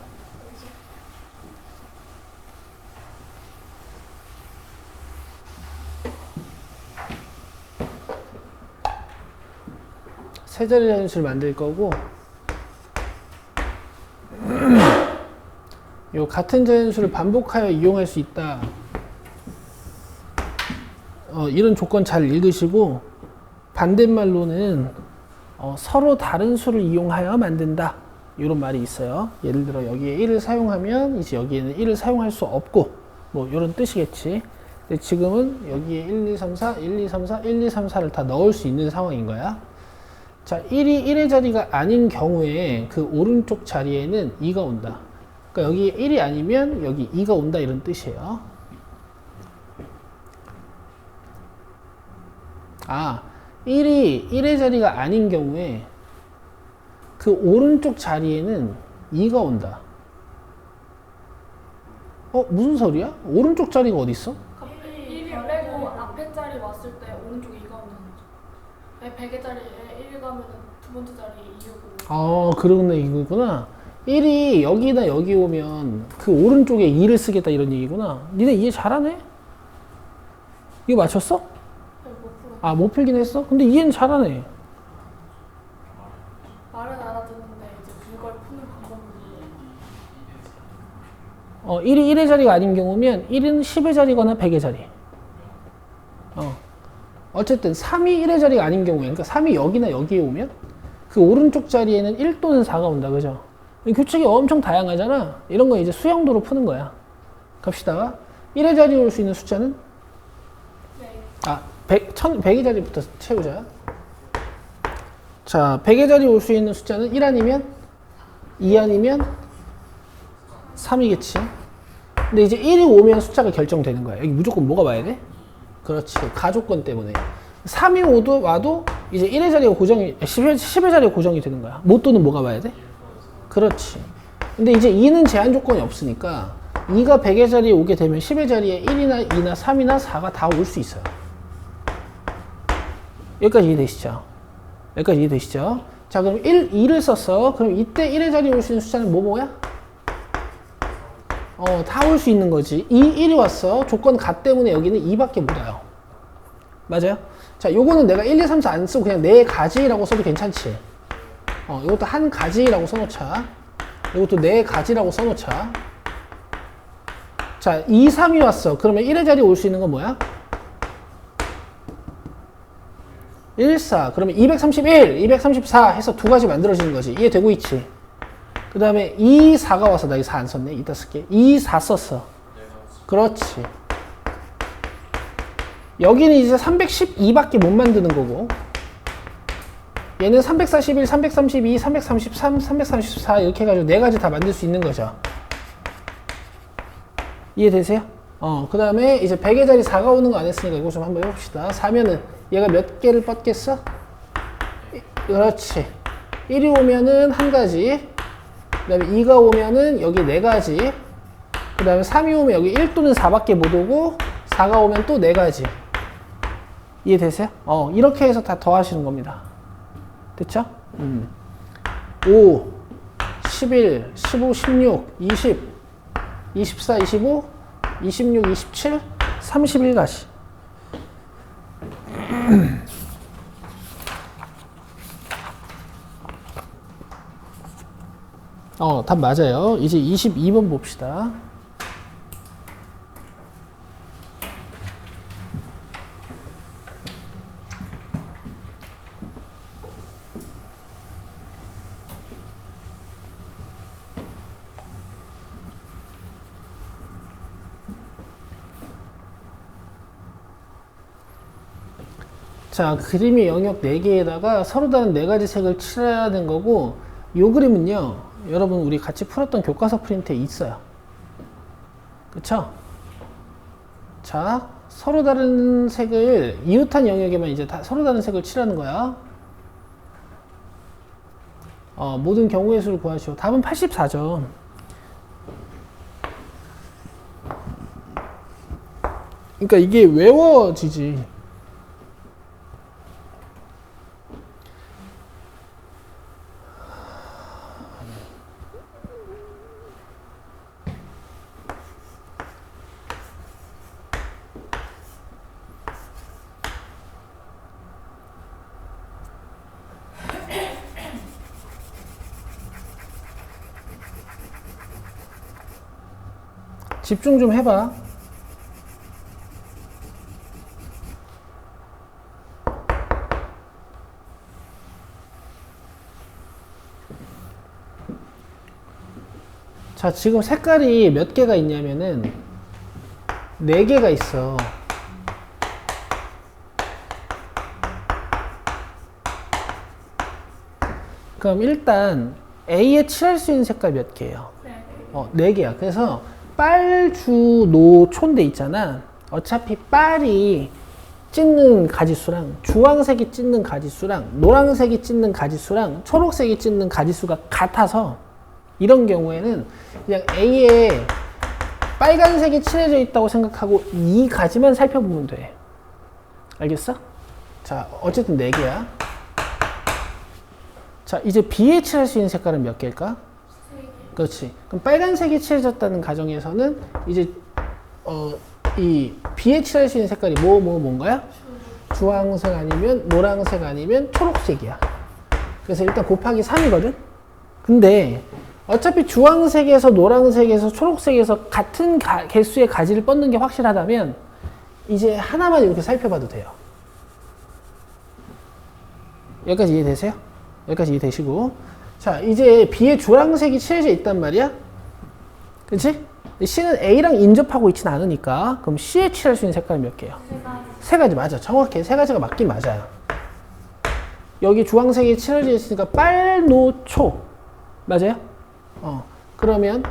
세 자리 자연수를 만들 거고 요 같은 자연수를 반복하여 이용할 수 있다. 이런 조건 잘 읽으시고 반대말로는 서로 다른 수를 이용하여 만든다. 이런 말이 있어요. 예를 들어 여기에 1을 사용하면 이제 여기에는 1을 사용할 수 없고 뭐 이런 뜻이겠지. 근데 지금은 여기에 1, 2, 3, 4, 1, 2, 3, 4, 1, 2, 3, 4를 다 넣을 수 있는 상황인 거야. 자, 1이 1의 자리가 아닌 경우에 그 오른쪽 자리에는 2가 온다. 그러니까 여기 1이 아니면 여기 2가 온다 이런 뜻이에요. 아, 1이 1의 자리가 아닌 경우에 그 오른쪽 자리에는 2가 온다. 무슨 소리야? 오른쪽 자리가 어디 있어? 1을 빼고 앞에 자리 왔을 때 오른쪽에 2가 온다는 거죠. 100의 자리에 1 가면 두 번째 자리에 2고. 그러네 이거구나. 1이 여기나 여기 오면 그 오른쪽에 2를 쓰겠다 이런 얘기구나. 니네 이해 잘하네? 이거 맞췄어? 못 풀긴 했어? 근데 이해는 잘하네. 말은 알아듣는데 이제 그걸 푸는 방법은 1이 1의 자리가 아닌 경우면 1은 10의 자리거나 100의 자리. 어쨌든 3이 1의 자리가 아닌 경우에, 그러니까 3이 여기나 여기에 오면 그 오른쪽 자리에는 1 또는 4가 온다. 그죠? 규칙이 엄청 다양하잖아. 이런 거 이제 수영도로 푸는 거야. 갑시다. 1의 자리에 올 수 있는 숫자는? 100의 자리부터 채우자. 자, 100의 자리에 올 수 있는 숫자는 1 아니면 2 아니면 3이겠지. 근데 이제 1이 오면 숫자가 결정되는 거야. 여기 무조건 뭐가 와야 돼? 그렇지. 가조건 때문에. 3이 와도 이제 1의 자리가 고정이, 10의 자리가 고정이 되는 거야. 못 또는 뭐가 와야 돼? 그렇지. 근데 이제 2는 제한 조건이 없으니까 2가 100의 자리에 오게 되면 10의 자리에 1이나 2나 3이나 4가 다 올 수 있어요. 여기까지 이해되시죠? 여기까지 이해되시죠? 자, 그럼 2를 썼어. 그럼 이때 1의 자리에 올 수 있는 숫자는 뭐야? 다 올 수 있는 거지. 1이 왔어. 조건 가 때문에 여기는 2밖에 못 와요. 맞아요? 자, 요거는 내가 1, 2, 3, 4 안 쓰고 그냥 4가지라고 써도 괜찮지. 이것도 한 가지라고 써놓자. 이것도 4가지라고 써놓자. 자, 2, 3이 왔어. 그러면 1의 자리에 올 수 있는 건 뭐야? 1, 4. 그러면 231, 234 해서 2가지 만들어지는 거지. 이해되고 있지? 그 다음에 2, 4가 와서 나 이 4 안 썼네. 이따 쓸게. 2, 4 썼어. 그렇지. 여기는 이제 312밖에 못 만드는 거고 얘는 341, 332, 333, 334 이렇게 해가지고 4가지 다 만들 수 있는 거죠. 이해되세요? 그 다음에 이제 100의 자리 4가 오는 거 안 했으니까 이거 좀 한번 해봅시다. 4면은 얘가 몇 개를 뻗겠어? 그렇지. 1이 오면은 한 가지. 그 다음에 2가 오면은 여기 4가지. 그 다음에 3이 오면 여기 1 또는 4밖에 못 오고 4가 오면 또 4가지. 이해되세요? 이렇게 해서 다 더하시는 겁니다. 됐죠? 5, 11, 15, 16, 20, 24, 25, 26, 27, 31가지. 답 맞아요. 이제 22번 봅시다. 자, 그림의 영역 4개에다가 서로 다른 4가지 색을 칠하는 거고, 요 그림은요, 여러분 우리 같이 풀었던 교과서 프린트에 있어요. 그쵸? 자, 서로 다른 색을, 이웃한 영역에만 이제 다 서로 다른 색을 칠하는 거야. 모든 경우의 수를 구하시오. 답은 84점. 그러니까 이게 외워지지. 집중 좀 해봐. 자, 지금 색깔이 몇 개가 있냐면은 4개가 있어. 그럼 일단 A에 칠할 수 있는 색깔 몇 개예요? 4개야. 그래서 빨, 주, 노, 초인데 있잖아. 어차피 빨이 찢는 가지수랑 주황색이 찢는 가지수랑 노란색이 찢는 가지수랑 초록색이 찢는 가지수가 같아서 이런 경우에는 그냥 A에 빨간색이 칠해져 있다고 생각하고 이 가지만 살펴보면 돼. 알겠어? 자, 어쨌든 4개야. 자, 이제 B에 칠할 수 있는 색깔은 몇 개일까? 3개. 그렇지. 그럼 빨간색이 칠해졌다는 가정에서는 이제 이 B에 칠할 수 있는 색깔이 뭔가요? 주황색 아니면 노란색 아니면 초록색이야. 그래서 일단 곱하기 3이거든? 근데 어차피 주황색에서 노란색에서 초록색에서 같은 개수의 가지를 뻗는 게 확실하다면 이제 하나만 이렇게 살펴봐도 돼요. 여기까지 이해되세요? 여기까지 이해되시고, 자, 이제 B에 주황색이 칠해져 있단 말이야. 그치? C는 A랑 인접하고 있지는 않으니까 그럼 C에 칠할 수 있는 색깔은 몇 개예요? 3가지. 맞아. 정확해. 3가지가 맞긴 맞아요. 여기 주황색이 칠해져 있으니까 빨, 노, 초. 맞아요? 그러면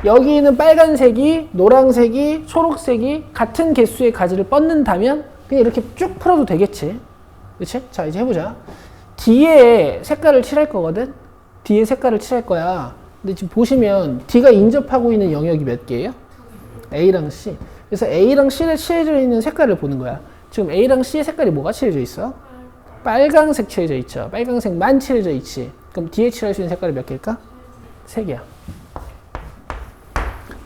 여기 있는 빨간색이, 노란색이, 초록색이 같은 개수의 가지를 뻗는다면 그냥 이렇게 쭉 풀어도 되겠지. 그치? 자, 이제 해보자. D에 색깔을 칠할 거거든? D에 색깔을 칠할 거야. 근데 지금 보시면 D가 인접하고 있는 영역이 몇 개예요? A랑 C. 그래서 A랑 C에 칠해져 있는 색깔을 보는 거야. 지금 A랑 C의 색깔이 뭐가 칠해져 있어? 빨강색 칠해져 있죠. 빨강색만 칠해져 있지. 그럼 D에 칠할 수 있는 색깔이 몇 개일까? 3개야.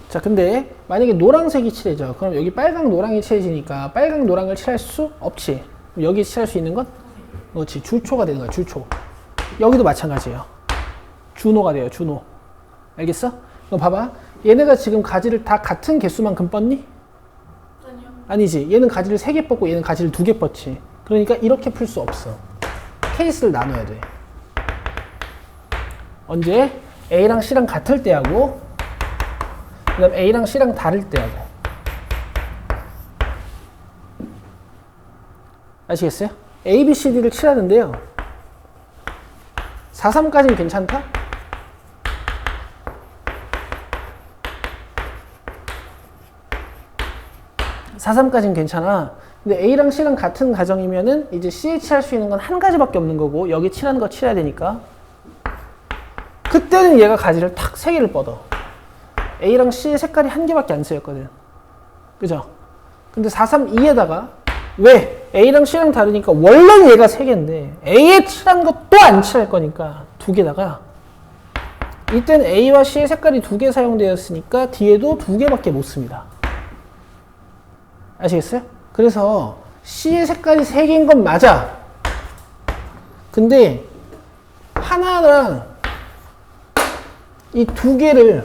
자, 근데 만약에 노란색이 칠해져. 그럼 여기 빨강, 노랑이 칠해지니까 빨강, 노랑을 칠할 수 없지. 그럼 여기 칠할 수 있는 건? 그렇지. 주초가 되는 거야. 주초. 여기도 마찬가지예요. 준호가 돼요. 준호. 알겠어? 그럼 봐봐. 얘네가 지금 가지를 다 같은 개수만큼 뻗니? 아니요. 아니지. 얘는 가지를 3개 뻗고 얘는 가지를 2개 뻗지. 그러니까 이렇게 풀 수 없어. 케이스를 나눠야 돼. 언제? A랑 C랑 같을 때 하고, 그 다음 A랑 C랑 다를 때 하고. 아시겠어요? A, B, C, D를 칠하는데요. 4, 3까지는 괜찮다? (4,3) 괜찮아. 근데 A랑 C랑 같은 가정이면은 이제 C에 칠할 수 있는 건 한 가지밖에 없는 거고 여기 칠하는 거 칠해야 되니까 그때는 얘가 가지를 탁 3개를 뻗어. A랑 C의 색깔이 한 개밖에 안 쓰였거든. 그죠? 근데 4, 3, 2에다가 왜? A랑 C랑 다르니까 원래는 얘가 3개인데 A에 칠한 거 또 안 칠할 거니까 2개다가 이때는 A와 C의 색깔이 2개 사용되었으니까 D에도 2개밖에 못 씁니다. 아시겠어요? 그래서 C의 색깔이 3개인 건 맞아. 근데 하나랑 이 2개를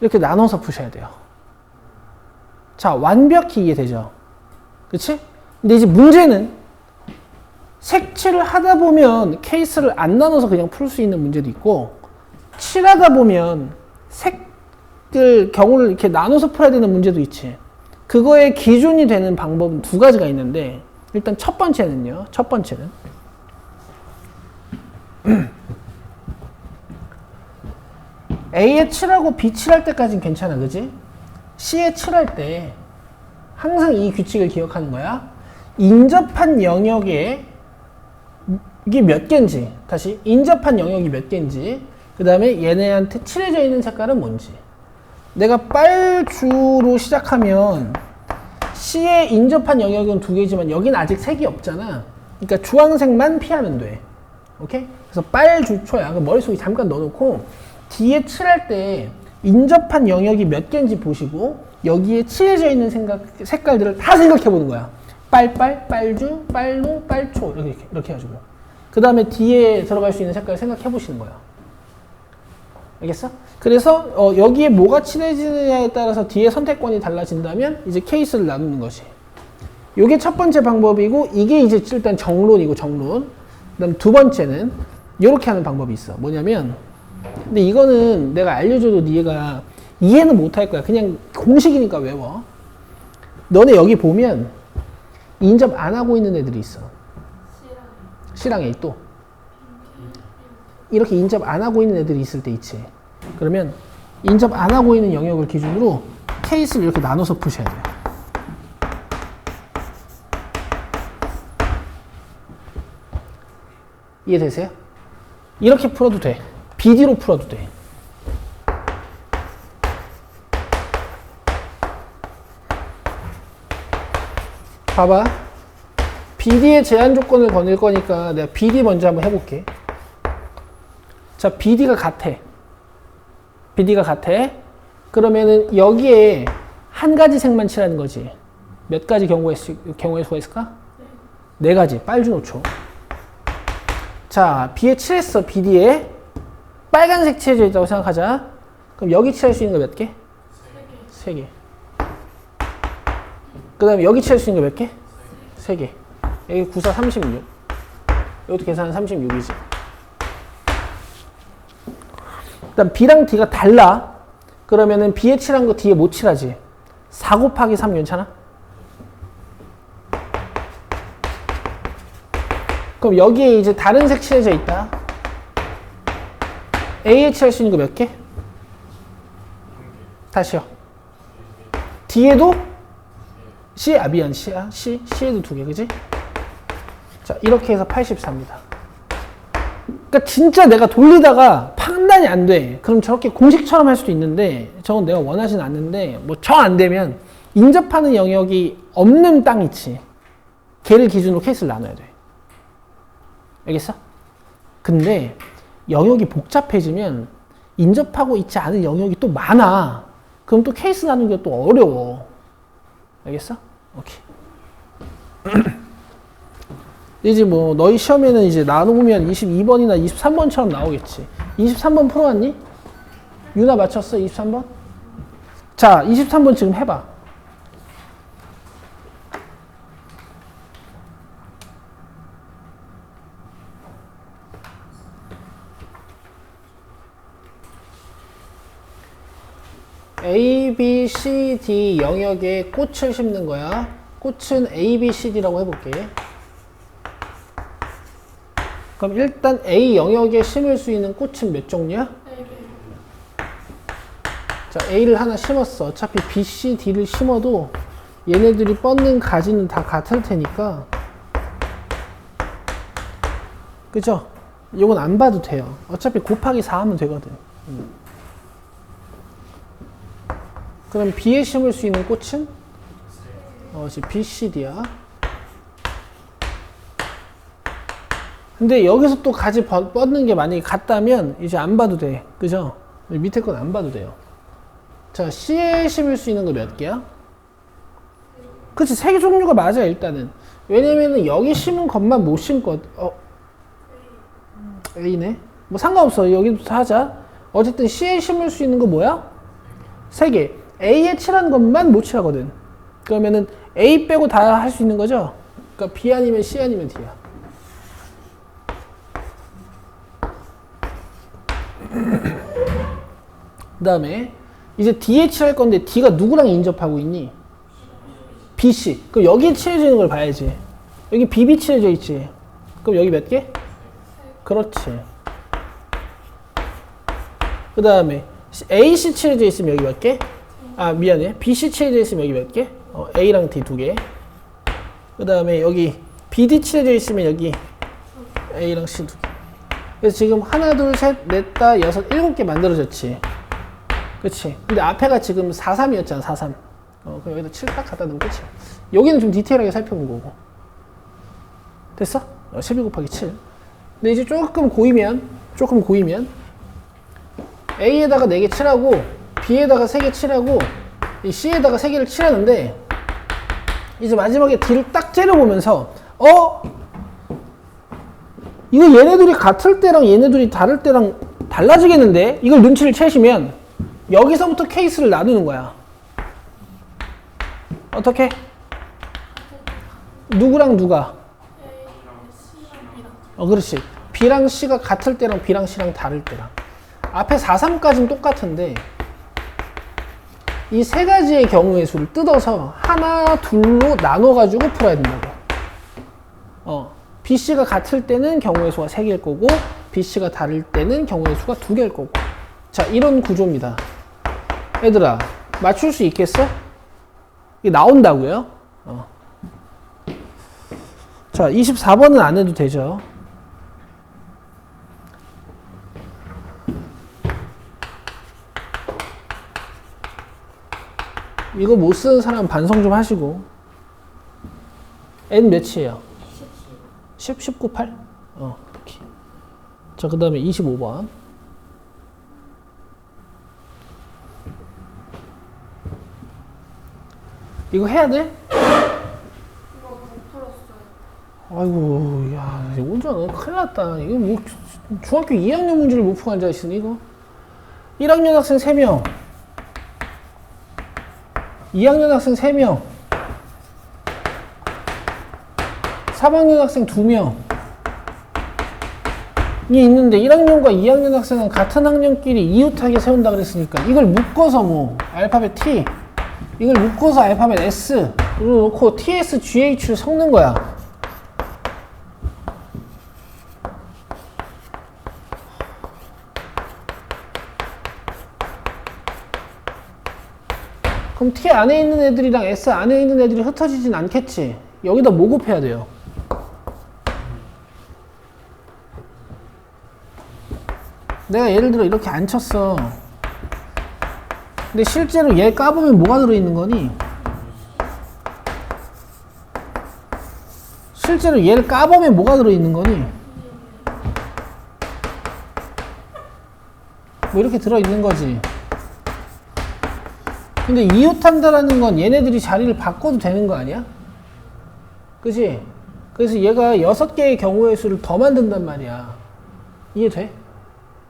이렇게 나눠서 푸셔야 돼요. 자, 완벽히 이해되죠? 그치? 근데 이제 문제는 색칠을 하다 보면 케이스를 안 나눠서 그냥 풀 수 있는 문제도 있고 칠하다 보면 색들 경우를 이렇게 나눠서 풀어야 되는 문제도 있지. 그거의 기준이 되는 방법은 2가지가 있는데 일단 첫 번째는요. 첫 번째는 A에 칠하고 B 칠할 때까지는 괜찮아. 그지? C에 칠할 때 항상 이 규칙을 기억하는 거야. 인접한 영역에 이게 몇 개인지, 다시 인접한 영역이 몇 개인지, 그 다음에 얘네한테 칠해져 있는 색깔은 뭔지. 내가 빨주로 시작하면 C에 인접한 영역은 2개지만 여기는 아직 색이 없잖아. 그러니까 주황색만 피하면 돼. 오케이? 그래서 빨주초야. 머릿속에 잠깐 넣어놓고 D에 칠할 때 인접한 영역이 몇 개인지 보시고 여기에 칠해져 있는 색깔들을 다 생각해 보는 거야. 빨빨, 빨주, 빨노, 빨초 이렇게 해가지고 그 다음에 D에 들어갈 수 있는 색깔을 생각해 보시는 거야. 알겠어? 그래서 여기에 뭐가 칠해지느냐에 따라서 D의 선택권이 달라진다면 이제 케이스를 나누는 것이. 이게 첫 번째 방법이고 이게 이제 일단 정론이고 정론. 그다음 두 번째는 이렇게 하는 방법이 있어. 뭐냐면, 근데 이거는 내가 알려줘도 얘가 이해는 못할 거야. 그냥 공식이니까 외워. 너네 여기 보면 인접 안 하고 있는 애들이 있어. C랑 A 또 이렇게 인접 안 하고 있는 애들이 있을 때 있지. 그러면 인접 안 하고 있는 영역을 기준으로 케이스를 이렇게 나눠서 푸셔야 돼요. 이해되세요? 이렇게 풀어도 돼. BD로 풀어도 돼. 봐봐. BD의 제한 조건을 거닐 거니까 내가 BD 먼저 한번 해볼게. 자, BD가 같아. BD가 같아. 그러면은 여기에 한 가지 색만 칠하는 거지. 몇 가지 경우의 수가 있을까? 네 가지. 빨주 노초. 자, B에 칠했어. BD에 빨간색 칠해져 있다고 생각하자. 그럼 여기 칠할 수 있는 거 몇 개? 세 개. 그 다음에 여기 칠할 수 있는 거 몇 개? 세 개. 여기 9, 4, 36. 이것도 계산은 36이지. 그 다음 B랑 D가 달라. 그러면은 B에 칠한 거 D에 못 칠하지. 4 곱하기 3 괜찮아? 그럼 여기에 이제 다른 색 칠해져 있다. A에 칠할 수 있는 거 몇 개? 다시요. D에도 C에도 2개, 그지? 자, 이렇게 해서 84입니다. 그러니까 진짜 내가 돌리다가 판단이 안 돼. 그럼 저렇게 공식처럼 할 수도 있는데, 저건 내가 원하진 않는데, 뭐 정 안 되면 인접하는 영역이 없는 땅 있지. 걔를 기준으로 케이스를 나눠야 돼. 알겠어? 근데 영역이 복잡해지면 인접하고 있지 않은 영역이 또 많아. 그럼 또 케이스 나누기가 또 어려워. 알겠어? 오케이. 이제 뭐 너희 시험에는 이제 나누면 22번이나 23번처럼 나오겠지. 23번 풀어왔니? 유나 맞췄어? 23번? 자, 23번 지금 해봐. A, B, C, D 영역에 꽃을 심는 거야. 꽃은 A, B, C, D라고 해볼게. 그럼 일단 A 영역에 심을 수 있는 꽃은 몇 종류야? 자, A를 하나 심었어. 어차피 B, C, D를 심어도 얘네들이 뻗는 가지는 다 같을 테니까. 그죠? 이건 안 봐도 돼요. 어차피 곱하기 4 하면 되거든. 그럼 B에 심을 수 있는 꽃은? B, C, D야. 근데 여기서 또 가지 뻗는 게 만약에 같다면 이제 안 봐도 돼. 그죠? 밑에 건 안 봐도 돼요. 자, C에 심을 수 있는 거 몇 개야? 그치, 3개 종류가 맞아, 일단은. 왜냐면은 여기 심은 것만 못 심거. A네? 뭐 상관없어. 여기부터 하자. 어쨌든 C에 심을 수 있는 거 뭐야? 3개. A에 칠한 것만 못 칠하거든. 그러면은 A 빼고 다 할 수 있는 거죠? 그러니까 B 아니면 C 아니면 D야. 그 다음에 이제 D에 칠할 건데 D가 누구랑 인접하고 있니? B, C. 그럼 여기에 칠해져 있는 걸 봐야지. 여기 B, B 칠해져 있지. 그럼 여기 몇 개? 그렇지. 그 다음에 A, C 칠해져 있으면 여기 몇 개? 아, 미안해. B, C 칠해져 있으면 여기 몇 개? A랑 D 2개. 그 다음에 여기 B, D 칠해져 있으면 여기 A랑 C 2개. 그래서 지금 하나, 둘, 셋, 넷, 다, 여섯, 7개 만들어졌지. 그치? 근데 앞에가 지금 4, 3이었잖아, 4, 3. 그럼 여기다 7 딱 갖다 놓으면 끝이야. 여기는 좀 디테일하게 살펴본 거고. 됐어? 12 곱하기 7. 근데 이제 조금 고이면 A에다가 4개 칠하고 B에다가 3개 칠하고 이 C에다가 3개를 칠하는데 이제 마지막에 D를 딱 째려보면서 이거 얘네들이 같을 때랑 얘네들이 다를 때랑 달라지겠는데? 이걸 눈치를 채시면 여기서부터 케이스를 나누는 거야. 어떻게? 누구랑 누가? 그렇지. B랑 C가 같을 때랑 B랑 C랑 다를 때랑. 앞에 4, 3까지는 똑같은데 이 세 가지의 경우의 수를 뜯어서 하나, 둘로 나눠가지고 풀어야 된다고. BC가 같을 때는 경우의 수가 3개일 거고 BC가 다를 때는 경우의 수가 2개일 거고. 자, 이런 구조입니다. 얘들아, 맞출 수 있겠어? 이게 나온다고요? 자, 24번은 안 해도 되죠. 이거 못 쓰는 사람 반성 좀 하시고. N 몇이에요? 10, 19, 8? 이렇게. 자, 그 다음에 25번. 이거 해야 돼? 이거 못 풀었어요. 아이고, 야, 오전 큰일 났다. 이거 뭐, 중학교 2학년 문제를 못 풀고 앉아있으니, 이거. 1학년 학생 3명. 2학년 학생 3명. 3학년 학생 2명. 이 있는데 1학년과 2학년 학생은 같은 학년끼리 이웃하게 세운다 그랬으니까 이걸 묶어서 뭐 알파벳 T, 이걸 묶어서 알파벳 S 로 놓고 TS, GH를 섞는 거야. 그럼 T 안에 있는 애들이랑 S 안에 있는 애들이 흩어지진 않겠지. 여기다 뭐 곱해야 돼요? 내가 예를 들어 이렇게 안 쳤어. 근데 실제로 얘 까보면 뭐가 들어있는 거니? 실제로 얘를 까보면 뭐가 들어있는 거니? 뭐 이렇게 들어있는 거지. 근데 이웃한다라는 건 얘네들이 자리를 바꿔도 되는 거 아니야? 그치? 그래서 얘가 6개의 경우의 수를 더 만든단 말이야. 이해돼?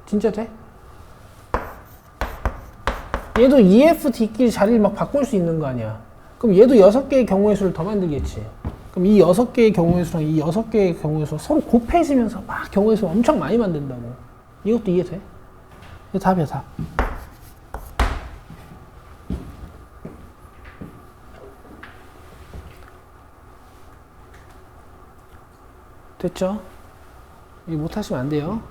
진짜 돼? 얘도 EFD끼리 자리를 막 바꿀 수 있는 거 아니야. 그럼 얘도 6개의 경우의 수를 더 만들겠지. 그럼 이 6개의 경우의 수랑 이 6개의 경우의 수가 서로 곱해지면서 막 경우의 수 엄청 많이 만든다고. 이것도 이해돼? 이거 답이야, 답. 됐죠? 이거 못하시면 안 돼요.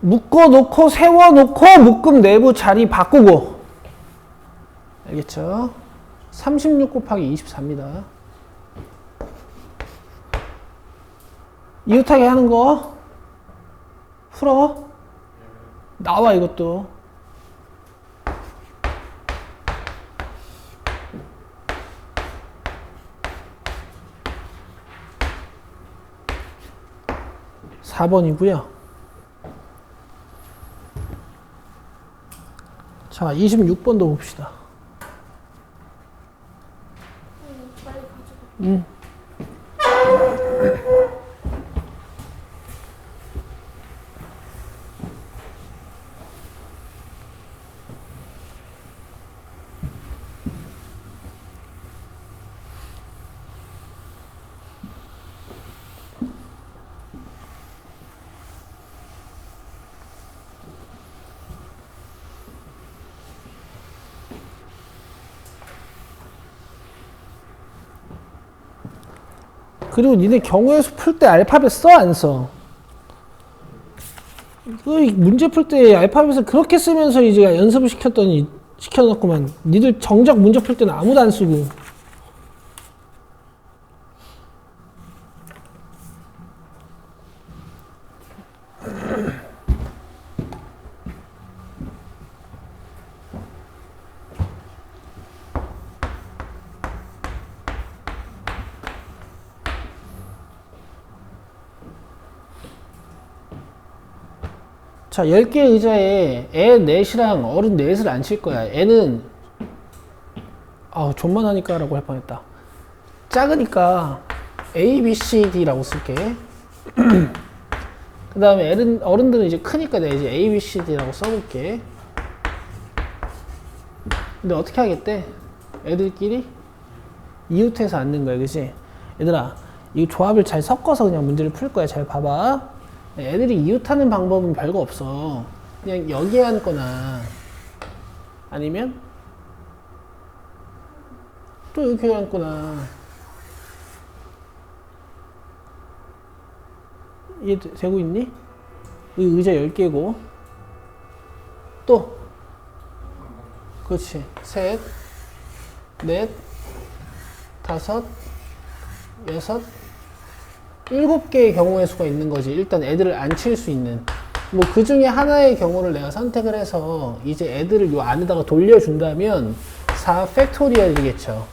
묶어놓고 세워놓고 묶음 내부 자리 바꾸고. 알겠죠? 36 곱하기 24입니다. 이웃하게 하는 거 풀어. 나와 이것도. (4번이고요) 자, 26번도 봅시다. 빨리 가지고. 그리고 니네 경우의 수 풀 때 알파벳 써, 안 써? 문제 풀 때 알파벳을 그렇게 쓰면서 이제 연습을 시켰더니, 시켜놨구만. 니들 정작 문제 풀 때는 아무도 안 쓰고. 자, 10개 의자에 애 넷이랑 어른 넷을 앉힐 거야. 애는 존만 하니까 라고 할 뻔했다. 작으니까 A, B, C, D라고 쓸게. 그 다음에 어른들은 이제 크니까 내가 이제 A, B, C, D라고 써볼게. 근데 어떻게 하겠대? 애들끼리 이웃해서 앉는 거야, 그치? 얘들아, 이 조합을 잘 섞어서 그냥 문제를 풀 거야. 잘 봐봐. 애들이 이웃하는 방법은 별거 없어. 그냥 여기에 앉거나 아니면 또 이렇게 앉거나. 이해 되고 있니? 여기 의자 10개고 또 그렇지. 셋, 넷, 다섯, 여섯, 7개의 경우의 수가 있는 거지. 일단 애들을 앉힐 수 있는. 뭐 그 중에 하나의 경우를 내가 선택을 해서 이제 애들을 요 안에다가 돌려준다면 4 팩토리얼이겠죠.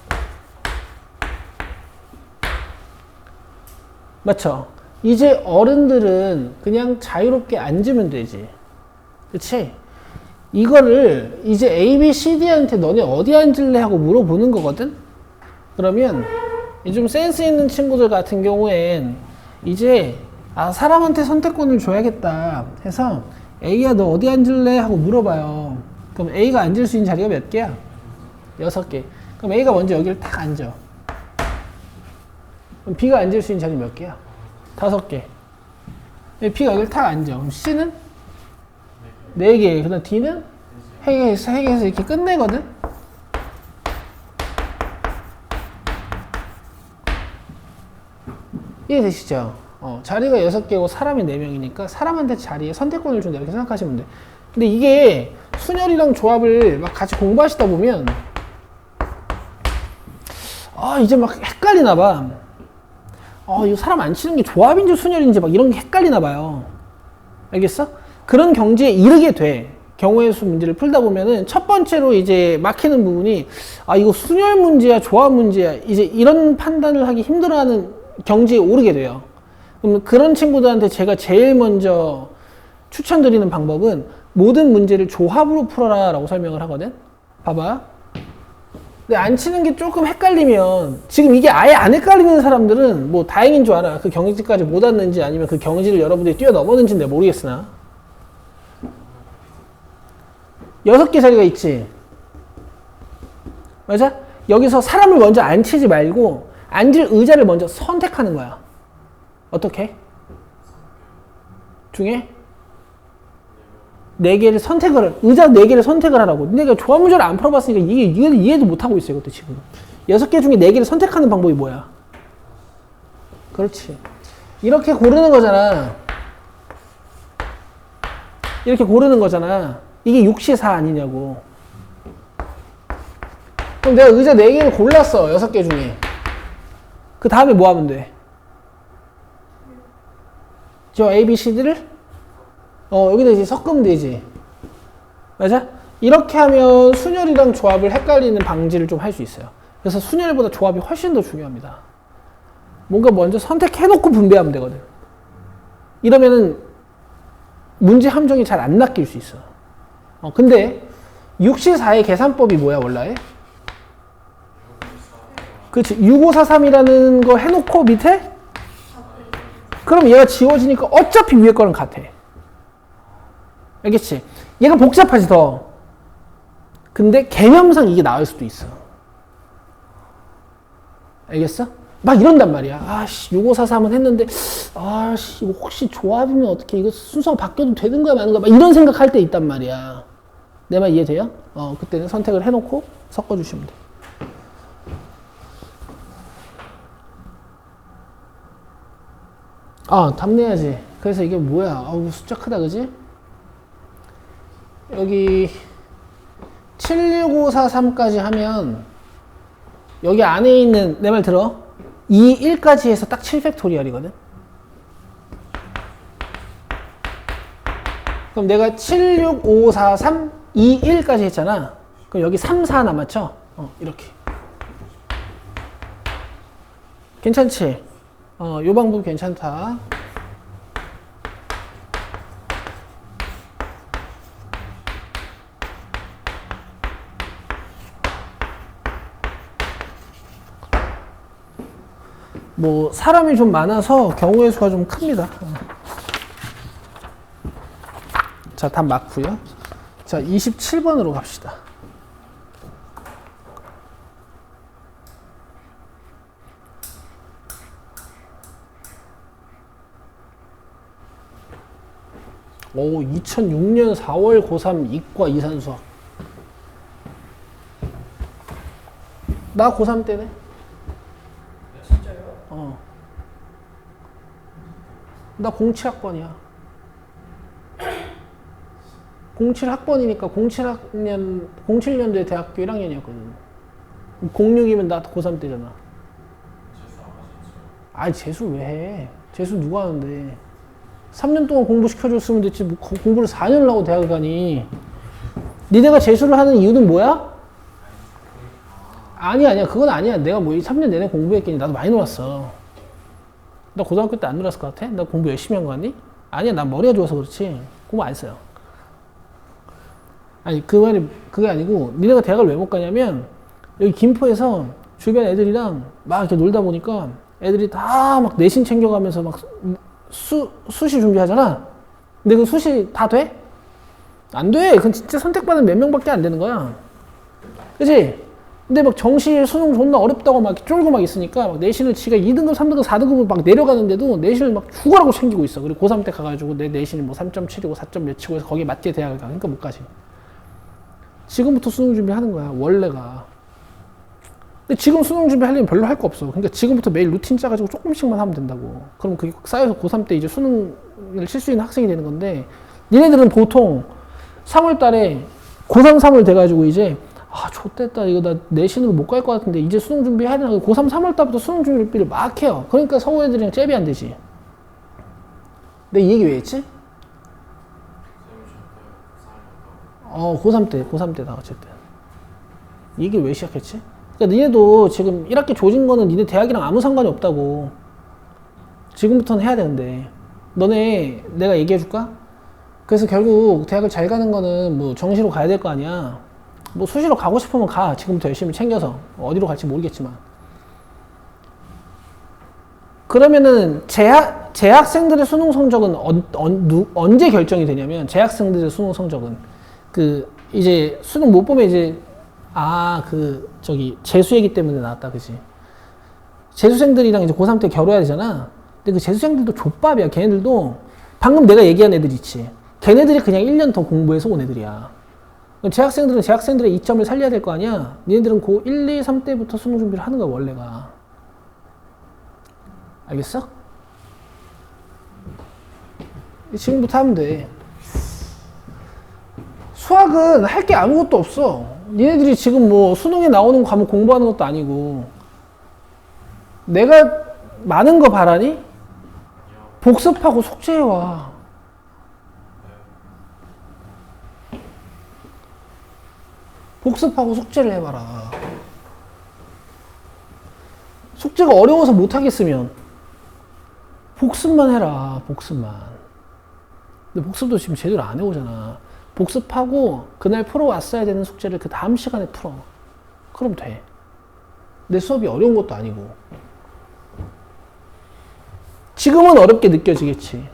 맞죠? 이제 어른들은 그냥 자유롭게 앉으면 되지. 그치? 이거를 이제 A, B, C, D한테 너네 어디 앉을래 하고 물어보는 거거든? 그러면 좀 센스 있는 친구들 같은 경우엔 이제 사람한테 선택권을 줘야겠다 해서 A야 너 어디 앉을래 하고 물어봐요. 그럼 A가 앉을 수 있는 자리가 몇 개야? 6개. 그럼 A가 먼저 여기를 딱 앉아. 그럼 B가 앉을 수 있는 자리 몇 개야? 5개. B가 여기를 딱 앉아. 그럼 C는 4개. 그 다음 D는 3개에서 이렇게 끝내거든? 이해되시죠? 자리가 6개고 사람이 4명이니까 사람한테 자리에 선택권을 준다 이렇게 생각하시면 돼. 근데 이게 순열이랑 조합을 막 같이 공부하시다 보면 이제 막 헷갈리나 봐. 이거 사람 안 치는 게 조합인지 순열인지 막 이런 게 헷갈리나 봐요. 알겠어? 그런 경지에 이르게 돼. 경우의 수 문제를 풀다 보면은 첫 번째로 이제 막히는 부분이 이거 순열 문제야 조합 문제야 이제 이런 판단을 하기 힘들어하는 경지에 오르게 돼요. 그럼 그런 친구들한테 제가 제일 먼저 추천드리는 방법은 모든 문제를 조합으로 풀어라 라고 설명을 하거든. 봐봐. 근데 안 치는 게 조금 헷갈리면 지금 이게 아예 안 헷갈리는 사람들은 뭐 다행인 줄 알아. 그 경지까지 못 왔는지 아니면 그 경지를 여러분들이 뛰어넘었는지는 내가 모르겠으나 6개 자리가 있지. 맞아? 여기서 사람을 먼저 앉히지 말고 앉을 의자를 먼저 선택하는 거야. 어떻게? 중에 4개를 선택을, 의자 4개를 선택을 하라고. 내가 조합 문제를 안 풀어봤으니까 이해도 못하고 있어요, 이것도 지금. 6개 중에 4개를 선택하는 방법이 뭐야? 그렇지. 이렇게 고르는 거잖아. 이렇게 고르는 거잖아. 이게 6시4 아니냐고. 그럼 내가 의자 4개를 골랐어, 6개 중에. 그 다음에 뭐 하면 돼? 저 A, B, C, D를 여기다 이제 섞으면 되지. 맞아? 이렇게 하면 순열이랑 조합을 헷갈리는 방지를 좀 할 수 있어요. 그래서 순열보다 조합이 훨씬 더 중요합니다. 뭔가 먼저 선택해놓고 분배하면 되거든. 이러면은 문제 함정이 잘 안 낚일 수 있어. 근데 6시4의 계산법이 뭐야 원래? 그렇지. 6543이라는 거 해놓고 밑에? 그럼 얘가 지워지니까 어차피 위에 거는 같아. 알겠지? 얘가 복잡하지 더. 근데 개념상 이게 나을 수도 있어. 알겠어? 막 이런단 말이야. 6543은 했는데 이거 혹시 조합이면 어떻게 이거 순서가 바뀌어도 되는 거야 마는 거야 막 이런 생각할 때 있단 말이야. 내 말 이해돼요? 그때는 선택을 해놓고 섞어주시면 돼. 답내야지. 그래서 이게 뭐야? 숫자 크다, 그지? 여기 76543까지 하면 여기 안에 있는 내 말 들어? 2, 1까지 해서 딱 7팩토리얼이거든? 그럼 내가 7, 6, 5, 4, 3, 2, 1까지 했잖아. 그럼 여기 3, 4 남았죠? 이렇게. 괜찮지? 요 방법 괜찮다. 뭐 사람이 좀 많아서 경우의 수가 좀 큽니다. 자, 답 맞고요. 자, 27번으로 갑시다. 오, 2006년 4월 고3 이과 이산수학. 나 고3 때네. 진짜요? 어. 나 07학번이야. 07학번이니까 07년도에 대학교 1학년이었거든. 06이면 나 고3 때잖아. 아니, 재수 왜 해? 재수 누가 하는데? 3년 동안 공부시켜줬으면 됐지, 뭐 공부를 4년을 하고 대학을 가니. 니네가 재수를 하는 이유는 뭐야? 아니야. 그건 아니야. 내가 뭐 3년 내내 공부했겠니? 나도 많이 놀았어. 나 고등학교 때 안 놀았을 것 같아? 나 공부 열심히 한 거 같니? 아니야. 난 머리가 좋아서 그렇지. 공부 안 했어요. 아니, 그 말이, 그게 아니고, 니네가 대학을 왜 못 가냐면, 여기 김포에서 주변 애들이랑 막 이렇게 놀다 보니까 애들이 다 막 내신 챙겨가면서 막 수시 준비하잖아. 근데 그 수시 다 돼? 안 돼. 그건 진짜 선택받은 몇 명밖에 안 되는 거야. 그치? 근데 막 정시 수능 존나 어렵다고 막 쫄고 막 있으니까 막 내신을 지가 2등급, 3등급, 4등급으로 막 내려가는데도 내신을 막 죽어라고 챙기고 있어. 그리고 고3 때 가가지고 내 내신이 뭐 3.7이고 4점 몇이고 해서 거기에 맞게 대학을 가. 그러니까 못 가지. 지금부터 수능 준비하는 거야, 원래가. 근데 지금 수능 준비하려면 별로 할 거 없어. 그러니까 지금부터 매일 루틴 짜가지고 조금씩만 하면 된다고. 그럼 그게 쌓여서 고3 때 이제 수능을 칠 수 있는 학생이 되는 건데, 니네들은 보통 3월 달에 고3, 3월 돼가지고 이제 좆됐다. 이거 나 내신으로 못 갈 것 같은데 이제 수능 준비해야 되나. 고3, 3월 달부터 수능 준비를 막 해요. 그러니까 서울 애들이랑 잽이 안 되지. 내가 이 얘기 왜 했지? 고3 때다, 어쨌든. 이 얘기 왜 시작했지? 그러니까 니네도 지금 1학기 조진 거는 니네 대학이랑 아무 상관이 없다고. 지금부터는 해야 되는데. 너네 내가 얘기해 줄까? 그래서 결국 대학을 잘 가는 거는 뭐 정시로 가야 될 거 아니야. 뭐 수시로 가고 싶으면 가. 지금부터 열심히 챙겨서. 어디로 갈지 모르겠지만. 그러면은 재학생들의 수능 성적은 언제 결정이 되냐면, 재학생들의 수능 성적은 이제 수능 못 보면 이제 재수얘기 때문에 나왔다, 그지? 재수생들이랑 이제 고3 때 겨뤄야 되잖아. 근데 그 재수생들도 족밥이야. 걔네들도 방금 내가 얘기한 애들 있지. 걔네들이 그냥 1년 더 공부해서 온 애들이야. 재학생들은 재학생들의 이점을 살려야 될 거 아니야? 니네들은 고 1, 2, 3 때부터 수능 준비를 하는 거야, 원래가. 알겠어? 지금부터 하면 돼. 수학은 할 게 아무것도 없어. 니네들이 지금 뭐 수능에 나오는 과목 공부하는 것도 아니고. 내가 많은 거 바라니? 복습하고 숙제해와. 복습하고 숙제를 해봐라. 숙제가 어려워서 못하겠으면 복습만 해라. 복습만. 근데 복습도 지금 제대로 안 해오잖아. 복습하고 그날 풀어왔어야 되는 숙제를 그 다음 시간에 풀어. 그럼 돼. 내 수업이 어려운 것도 아니고. 지금은 어렵게 느껴지겠지.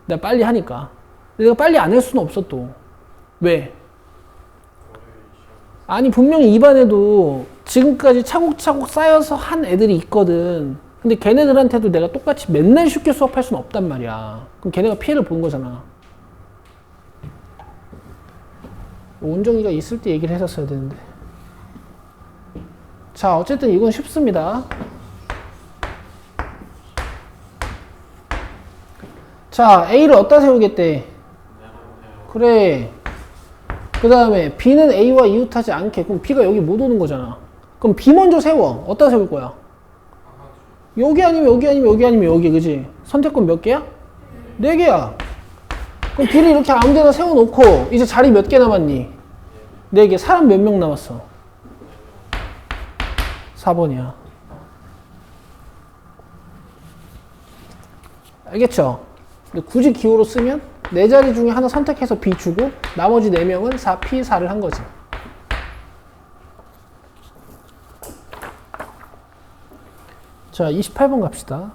내가 빨리 하니까. 내가 빨리 안 할 수는 없어 또. 왜? 아니 분명히 이 반에도 지금까지 차곡차곡 쌓여서 한 애들이 있거든. 근데 걔네들한테도 내가 똑같이 맨날 쉽게 수업할 수는 없단 말이야. 그럼 걔네가 피해를 보는 거잖아. 온정이가 있을 때 얘기를 했었어야 되는데. 자, 어쨌든 이건 쉽습니다. 자, A를 어디다 세우겠대? 그래. 그 다음에 B는 A와 이웃하지 않게. 그럼 B가 여기 못 오는 거잖아. 그럼 B 먼저 세워. 어디다 세울 거야? 여기 아니면 여기 아니면 여기 아니면 여기, 그지? 선택권 몇 개야? 4개야. 그럼 B를 이렇게 아무 데나 세워놓고 이제 자리 몇 개 남았니? 4개. 사람 몇 명 남았어? 4번이야. 알겠죠? 근데 굳이 기호로 쓰면 4자리 중에 하나 선택해서 B 주고 나머지 4명은 4, P, 4를 한 거지. 자, 28번 갑시다.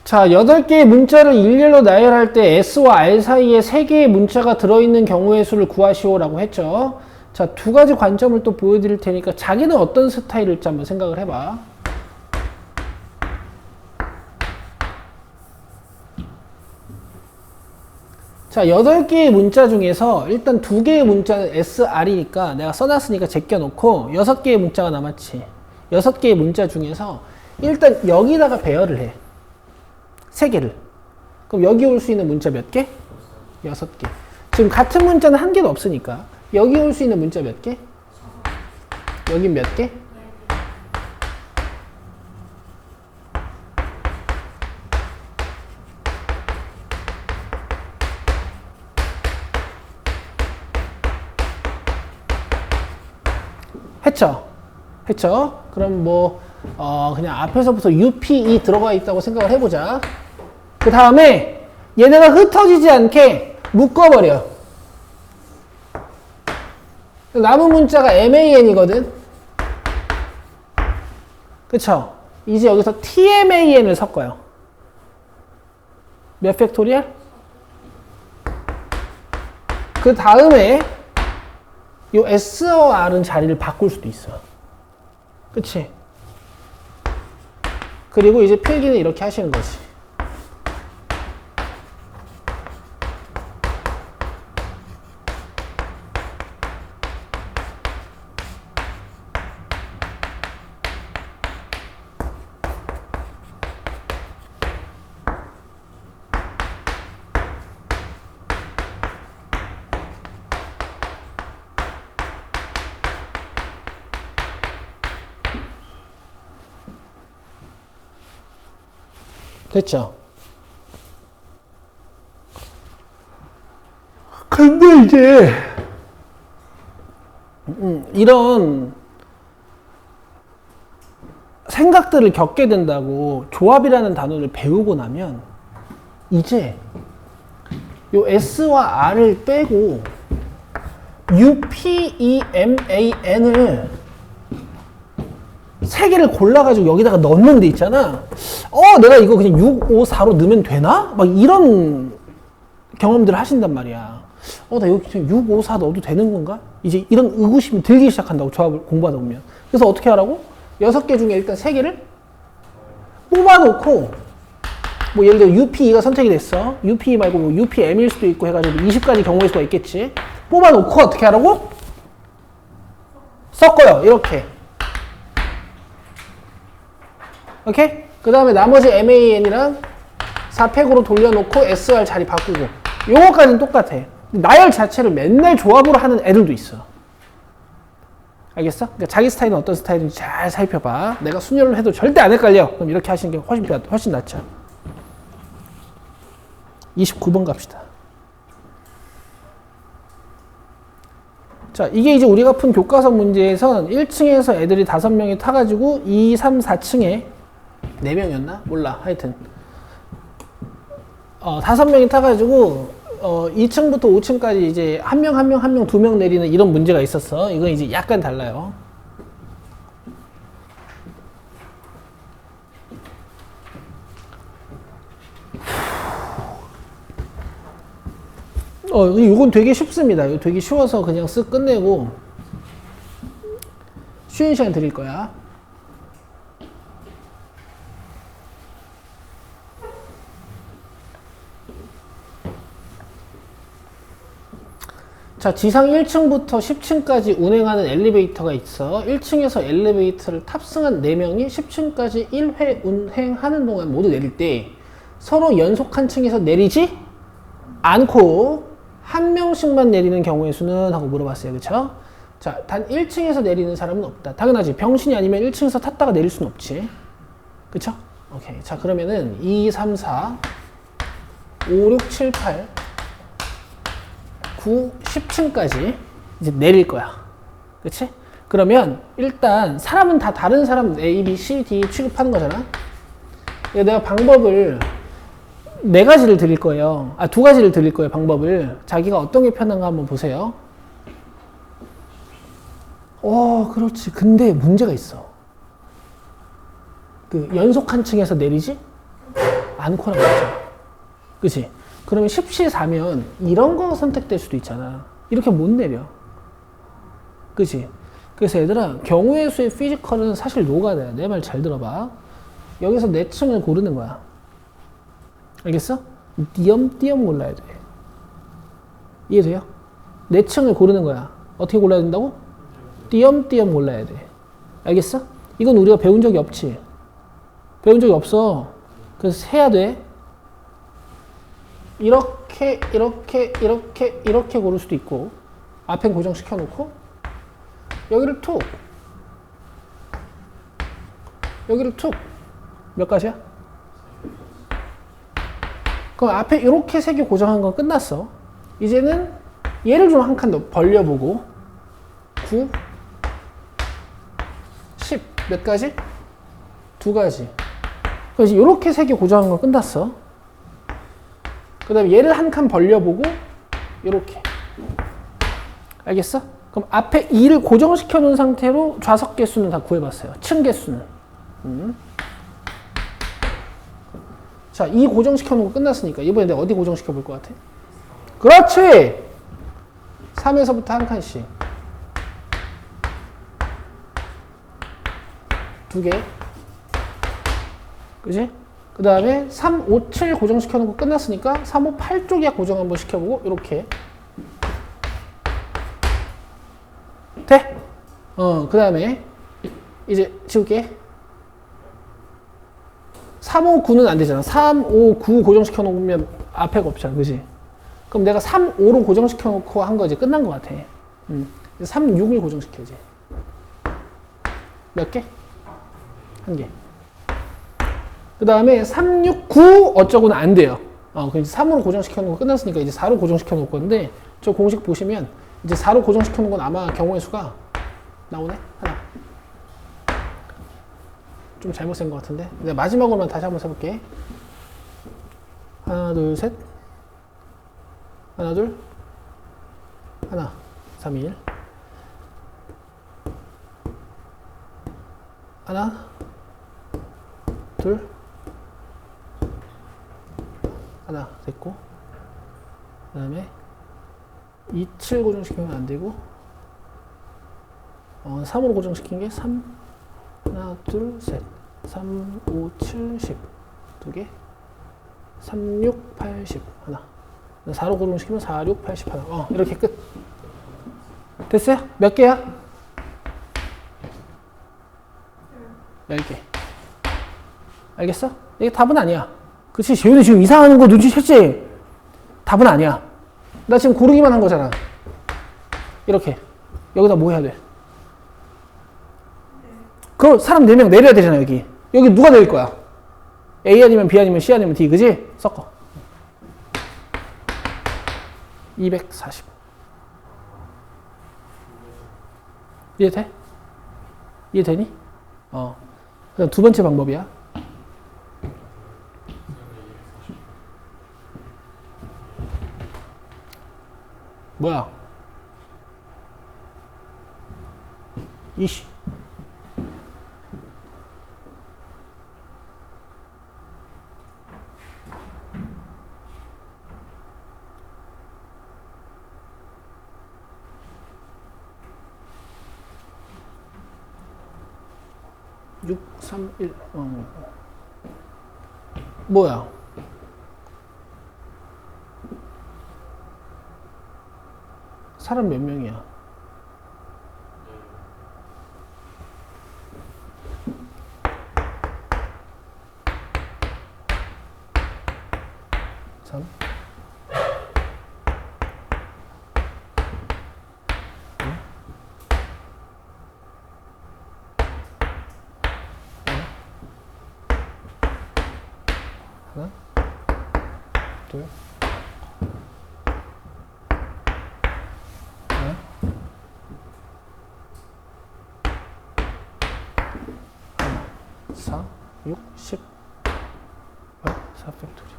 자, 8개의 문자를 일렬로 나열할 때 S와 R 사이에 3개의 문자가 들어있는 경우의 수를 구하시오라고 했죠. 자, 2가지 관점을 또 보여드릴 테니까 자기는 어떤 스타일일지 한번 생각을 해봐. 자, 8개의 문자 중에서 일단 2개의 문자는 SR이니까 내가 써놨으니까 제껴놓고 6개의 문자가 남았지. 6개의 문자 중에서 일단 여기다가 배열을 해. 3개를. 그럼 여기 올 수 있는 문자 몇 개? 6개. 지금 같은 문자는 한 개도 없으니까 여기 올 수 있는 문자 몇 개? 여긴 몇 개? 했죠? 했죠? 그럼 뭐 그냥 앞에서부터 UPE 들어가 있다고 생각을 해보자. 그 다음에 얘네가 흩어지지 않게 묶어버려. 남은 문자가 MAN이거든. 그쵸? 이제 여기서 TMAN을 섞어요. 몇 팩토리얼? 그 다음에 요 S와 R은 자리를 바꿀 수도 있어. 그치? 그리고 이제 필기는 이렇게 하시는 거지. 됐죠? 근데 이제 이런 생각들을 겪게 된다고 조합이라는 단어를 배우고 나면 이제 요 S와 R을 빼고 UPEMAN을 3개를 골라가지고 여기다가 넣는 데 있잖아. 내가 이거 그냥 6, 5, 4로 넣으면 되나? 막 이런 경험들을 하신단 말이야. 나 여기 그냥 6, 5, 4 넣어도 되는 건가? 이제 이런 의구심이 들기 시작한다고, 조합을 공부하다 보면. 그래서 어떻게 하라고? 6개 중에 일단 3개를 뽑아놓고, 뭐 예를 들어 UPE가 선택이 됐어. UPE 말고 뭐 UPM일 수도 있고 해가지고 20가지 경우의 수가 있겠지. 뽑아놓고 어떻게 하라고? 섞어요. 이렇게. 오케이? 그 다음에 나머지 MAN이랑 4팩으로 돌려놓고 SR 자리 바꾸고. 요거까지는 똑같아. 나열 자체를 맨날 조합으로 하는 애들도 있어. 알겠어? 그러니까 자기 스타일은 어떤 스타일인지 잘 살펴봐. 내가 순열을 해도 절대 안 헷갈려. 그럼 이렇게 하시는 게 훨씬 낫죠. 29번 갑시다. 자, 이게 이제 우리가 푼 교과서 문제에선 1층에서 애들이 5명이 타가지고 2, 3, 4층에 4명이었나? 몰라. 하여튼 5명이 타가지고 2층부터 5층까지 이제 한 명, 2명 내리는 이런 문제가 있었어. 이건 이제 약간 달라요. 이건 되게 쉽습니다. 이거 되게 쉬워서 그냥 쓱 끝내고 쉬는 시간 드릴 거야. 자, 지상 1층부터 10층까지 운행하는 엘리베이터가 있어. 1층에서 엘리베이터를 탑승한 4명이 10층까지 1회 운행하는 동안 모두 내릴 때 서로 연속 한 층에서 내리지 않고 한 명씩만 내리는 경우의 수는? 하고 물어봤어요. 그쵸? 자, 단 1층에서 내리는 사람은 없다. 당연하지. 병신이 아니면 1층에서 탔다가 내릴 수는 없지. 그쵸? 오케이. 자, 그러면은 2, 3, 4, 5, 6, 7, 8, 9, 10층까지 이제 내릴 거야. 그치? 그러면 일단 사람은 다 다른 사람 A, B, C, D 취급하는 거잖아. 내가 방법을 네 가지를 드릴 거예요. 아, 두 가지를 드릴 거예요, 방법을. 자기가 어떤 게 편한가 한번 보세요. 그렇지. 근데 문제가 있어. 그 연속 한 층에서 내리지 않고란 말이야. 그치? 그러면 10시 4면 이런 거 선택될 수도 있잖아. 이렇게 못 내려. 그치? 그래서 얘들아, 경우의 수의 피지컬은 사실 노가다야. 내 말 잘 들어봐. 여기서 네 층을 고르는 거야. 알겠어? 띄엄띄엄 골라야 돼. 이해돼요? 네 층을 고르는 거야. 어떻게 골라야 된다고? 띄엄띄엄 골라야 돼. 알겠어? 이건 우리가 배운 적이 없지. 배운 적이 없어. 그래서 해야 돼. 이렇게 고를 수도 있고, 앞엔 고정시켜 놓고, 여기를 툭. 여기를 툭. 몇 가지야? 그럼 앞에 이렇게 세 개 고정한 건 끝났어. 이제는 얘를 좀 한 칸 더 벌려보고, 9, 10. 몇 가지? 두 가지. 그래서 이렇게 세 개 고정한 건 끝났어. 그 다음에 얘를 한 칸 벌려보고 이렇게. 알겠어? 그럼 앞에 2를 고정시켜 놓은 상태로 좌석 개수는 다 구해봤어요. 층 개수는. 자, 2 고정시켜 놓고 끝났으니까 이번에 내가 어디 고정시켜 볼 것 같아? 그렇지! 3에서부터 한 칸씩. 2개. 그지? 그 다음에 3, 5, 7 고정시켜 놓고 끝났으니까 3, 5, 8 쪽에 고정 한번 시켜보고 이렇게. 돼? 그 다음에 이제 지울게. 3, 5, 9는 안 되잖아. 3, 5, 9 고정시켜 놓으면 앞에가 없잖아. 그지? 그럼 내가 3, 5로 고정시켜 놓고 한 거 이제 끝난 것 같아. 3, 6을 고정시켜야지. 몇 개? 한 개. 그 다음에 3, 6, 9 어쩌고는 안 돼요. 그럼 이제 3으로 고정시켜 놓고 끝났으니까 이제 4로 고정시켜 놓을 건데, 저 공식 보시면 이제 4로 고정시켜 놓은 건 아마 경우의 수가 나오네? 하나. 좀 잘못 센 것 같은데. 내가 마지막으로만 다시 한번 써볼게. 하나, 둘, 셋. 하나, 둘. 하나. 3, 2, 1. 하나. 둘. 하나 됐고, 그 다음에 2, 7 고정시키면 안 되고, 3으로 고정시킨 게 3, 하나, 둘, 셋, 3, 5, 7, 10, 두 개, 3, 6, 8, 10, 하나. 4로 고정시키면 4, 6, 8, 10, 하나. 이렇게 끝. 됐어요? 몇 개야? 10개. 알겠어? 이게 답은 아니야. 그치? 재훈이 지금 이상하는 거 눈치챘지? 답은 아니야. 나 지금 고르기만 한 거잖아. 이렇게. 여기다 뭐 해야 돼? 그 사람 4명 내려야 되잖아, 여기. 여기 누가 내릴 거야? A 아니면 B 아니면 C 아니면 D, 그지? 섞어. 240. 이해돼? 이해되니? 그다음 두 번째 방법이야. 뭐야? 이씨. 육, 삼, 일. 뭐야? 사람 몇 명이야? 참. 하나, 둘. 하나, 6, 10, 4팩토리얼.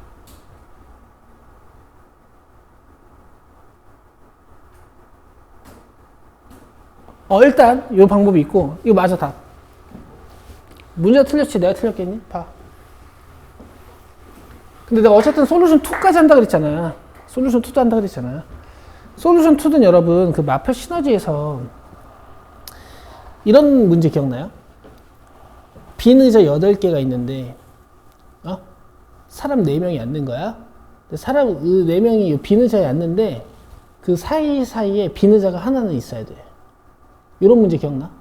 일단 이 방법이 있고 이거 맞아 답. 문제가 틀렸지 내가 틀렸겠니? 봐. 근데 내가 어쨌든 솔루션 2까지 한다 그랬잖아. 솔루션 2도 한다 그랬잖아. 솔루션 2는 여러분 그 마표 시너지에서 이런 문제 기억나요? 빈 의자 8개가 있는데 사람 4명이 앉는 거야. 사람 4명이 빈 의자에 앉는데 그 사이사이에 빈 의자가 하나는 있어야 돼. 이런 문제 기억나?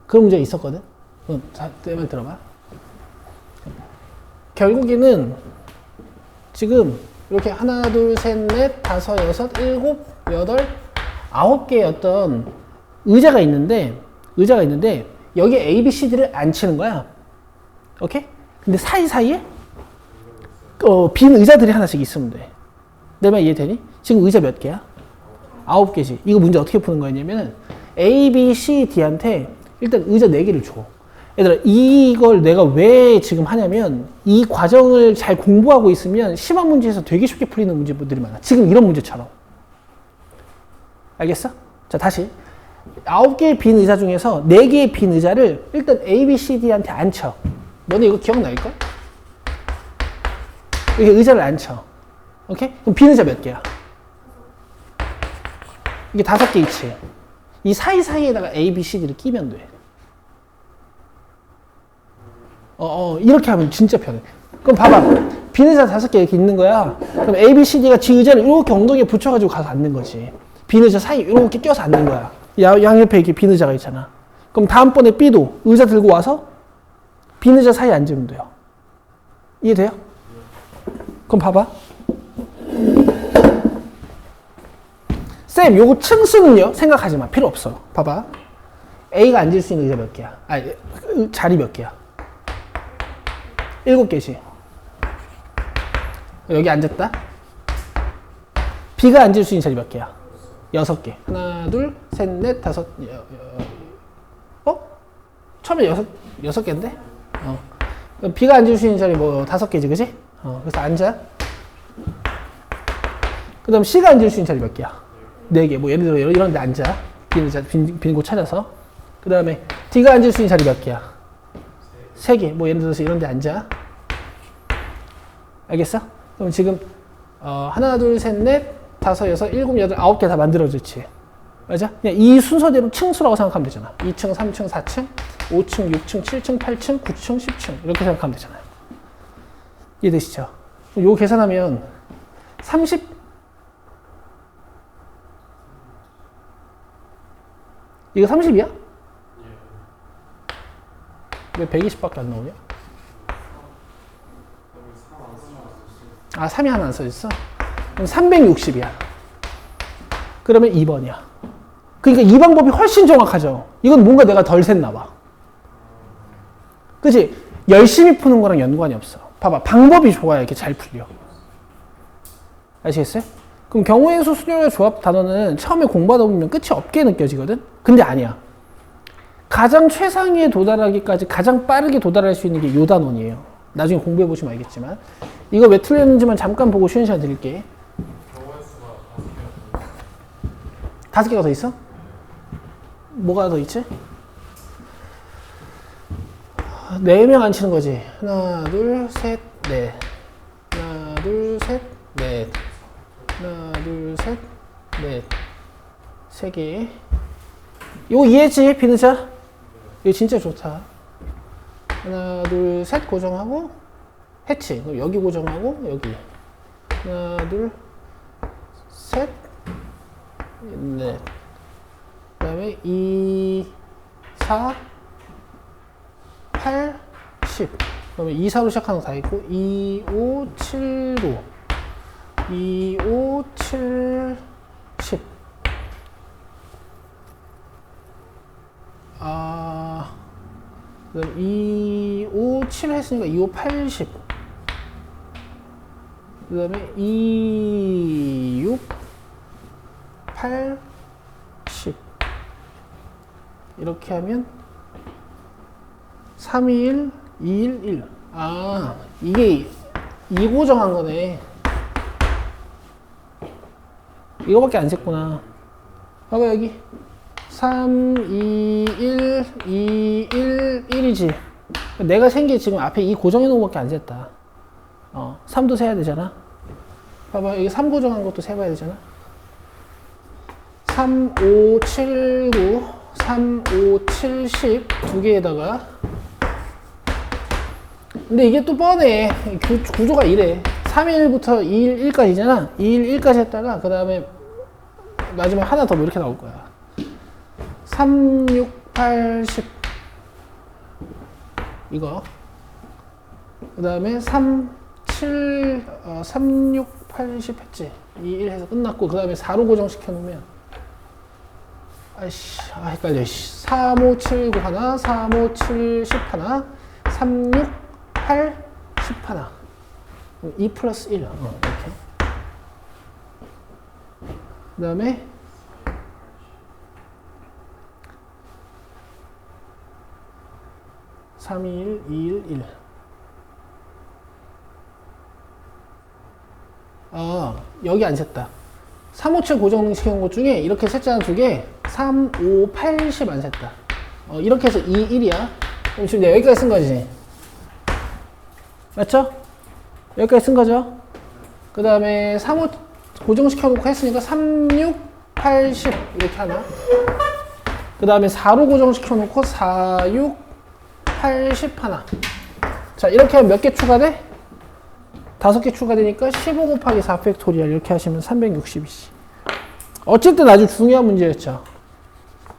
그런 문제가 있었거든? 자, 내 말 들어봐. 결국에는 지금 이렇게 하나, 둘, 셋, 넷, 다섯, 여섯, 일곱, 여덟, 9개의 어떤 의자가 있는데 여기에 A, B, C, D를 안 치는 거야. 오케이? 근데 사이사이에 빈 의자들이 하나씩 있으면 돼. 내 말 이해되니? 지금 의자 몇 개야? 9개지. 이거 문제 어떻게 푸는 거였냐면은 A, B, C, D한테 일단 의자 4개를 줘. 얘들아, 이걸 내가 왜 지금 하냐면 이 과정을 잘 공부하고 있으면 시험 문제에서 되게 쉽게 풀리는 문제들이 많아. 지금 이런 문제처럼. 알겠어? 자, 다시. 9개의 빈 의자 중에서 4개의 빈 의자를 일단 A, B, C, D한테 안 쳐. 너네 이거 기억날걸? 이렇게 의자를 안 쳐. 오케이? 그럼 빈 의자 몇 개야? 이게 5개 있지. 이 사이사이에다가 A, B, C, D를 끼면 돼. 이렇게 하면 진짜 편해. 그럼 봐봐. 빈 의자 5개 이렇게 있는 거야. 그럼 A, B, C, D가 지 의자를 이렇게 엉덩이에 붙여가지고 가서 앉는 거지. 빈 의자 사이 이렇게 껴서 앉는 거야. 양옆에 이렇게 빈 의자가 있잖아. 그럼 다음번에 B도 의자 들고 와서 빈 의자 사이에 앉으면 돼요. 이해돼요? 그럼 봐봐. 쌤, 요거 층수는요? 생각하지 마. 필요 없어. 봐봐. A가 앉을 수 있는 의자 몇 개야? 자리 몇 개야? 7개지. 여기 앉았다. B가 앉을 수 있는 자리 몇 개야? 6개. 하나, 둘, 셋, 넷, 다섯. 처음에 6개인데? 그럼 B가 앉을 수 있는 자리 뭐 5개지, 그지? 그래서 앉아. 그 다음 C가 앉을 수 있는 자리 몇 개야? 4개. 뭐 예를 들어 이런 데 앉아. 빈 곳 찾아서. 그 다음에 D가 앉을 수 있는 자리 몇 개야? 3개. 뭐 예를 들어서 이런 데 앉아. 알겠어? 그럼 지금 하나, 둘, 셋, 넷, 다섯, 여섯, 일곱, 여덟, 9개 다 만들어졌지. 맞아? 그냥 이 순서대로 층수라고 생각하면 되잖아. 2층, 3층, 4층, 5층, 6층, 7층, 8층, 9층, 10층. 이렇게 생각하면 되잖아요. 이해되시죠? 요거 계산하면 30, 이거 30이야? 왜 120밖에 안 나오냐? 3이 하나 안 써있어? 그럼 360이야. 그러면 2번이야. 그러니까 이 방법이 훨씬 정확하죠. 이건 뭔가 내가 덜 샜나 봐. 그치? 열심히 푸는 거랑 연관이 없어. 봐봐. 방법이 좋아야 이렇게 잘 풀려. 아시겠어요? 그럼 경우의 수, 수열의 조합 단어는 처음에 공부하다 보면 끝이 없게 느껴지거든? 근데 아니야. 가장 최상위에 도달하기까지 가장 빠르게 도달할 수 있는 게 요 단원이에요. 나중에 공부해 보시면 알겠지만. 이거 왜 틀렸는지만 잠깐 보고 쉬는 시간 드릴게. 경우의 수가 5개가 더 있어? 뭐가 더 있지? 4명 안 치는 거지. 하나, 둘, 셋, 넷. 하나, 둘, 셋, 넷. 하나, 둘, 셋, 넷. 3개. 이거 이해했지? 빈 의자? 이거 진짜 좋다. 하나, 둘, 셋 고정하고 했지. 그럼 여기 고정하고 여기. 하나, 둘, 셋, 넷. 그 다음에 2, 4, 8, 10. 그러면 2, 4로 시작하는 거 다 있고 2, 5, 7로 2, 5, 7, 10. 그다음 2, 5, 7 했으니까 2, 5, 80. 그 다음에 2, 6, 8, 10. 이렇게 하면 4, 321, 211. 아, 이게 2고정한 거네. 이거밖에 안 셌구나. 봐봐, 여기. 3, 2, 1, 2, 1, 1이지. 내가 센 게 지금 앞에 이 고정해 놓은 것밖에 안 셌다. 3도 세야 되잖아. 봐봐, 여기 3 고정한 것도 세봐야 되잖아. 3, 5, 7, 9, 3, 5, 7, 10 두 개에다가. 근데 이게 또 뻔해. 구조가 이래. 3일부터 2일 1까지잖아. 2일 1까지 했다가 그 다음에 마지막 하나 더 뭐 이렇게 나올 거야. 3, 6, 8, 10 이거. 그 다음에 3, 7, 3, 6, 8, 10 했지. 2, 1 해서 끝났고 그 다음에 4로 고정시켜 놓으면 아이씨, 헷갈려. 3, 5, 7, 9 하나, 3, 5, 7, 10 하나, 3, 6, 8, 10 하나. 2 플러스 1. 이렇게. 그 다음에 3, 2, 1, 2, 1, 1. 여기 안 셌다. 3, 5, 7 고정시켜놓은 것 중에 이렇게 셌잖아, 두 개. 3, 5, 8, 10 안 셌다. 이렇게 해서 2, 1이야. 그럼 지금 내가 여기까지 쓴 거지. 맞죠? 여기까지 쓴 거죠? 그 다음에 3, 5 고정시켜놓고 했으니까 3, 6, 8, 10 이렇게 하나. 그 다음에 4로 고정시켜놓고 4, 6, 8, 10 하나. 자, 이렇게 하면 몇 개 추가돼? 5개 추가되니까 15 곱하기 4 팩토리얼 이렇게 하시면 360이지. 어쨌든 아주 중요한 문제였죠.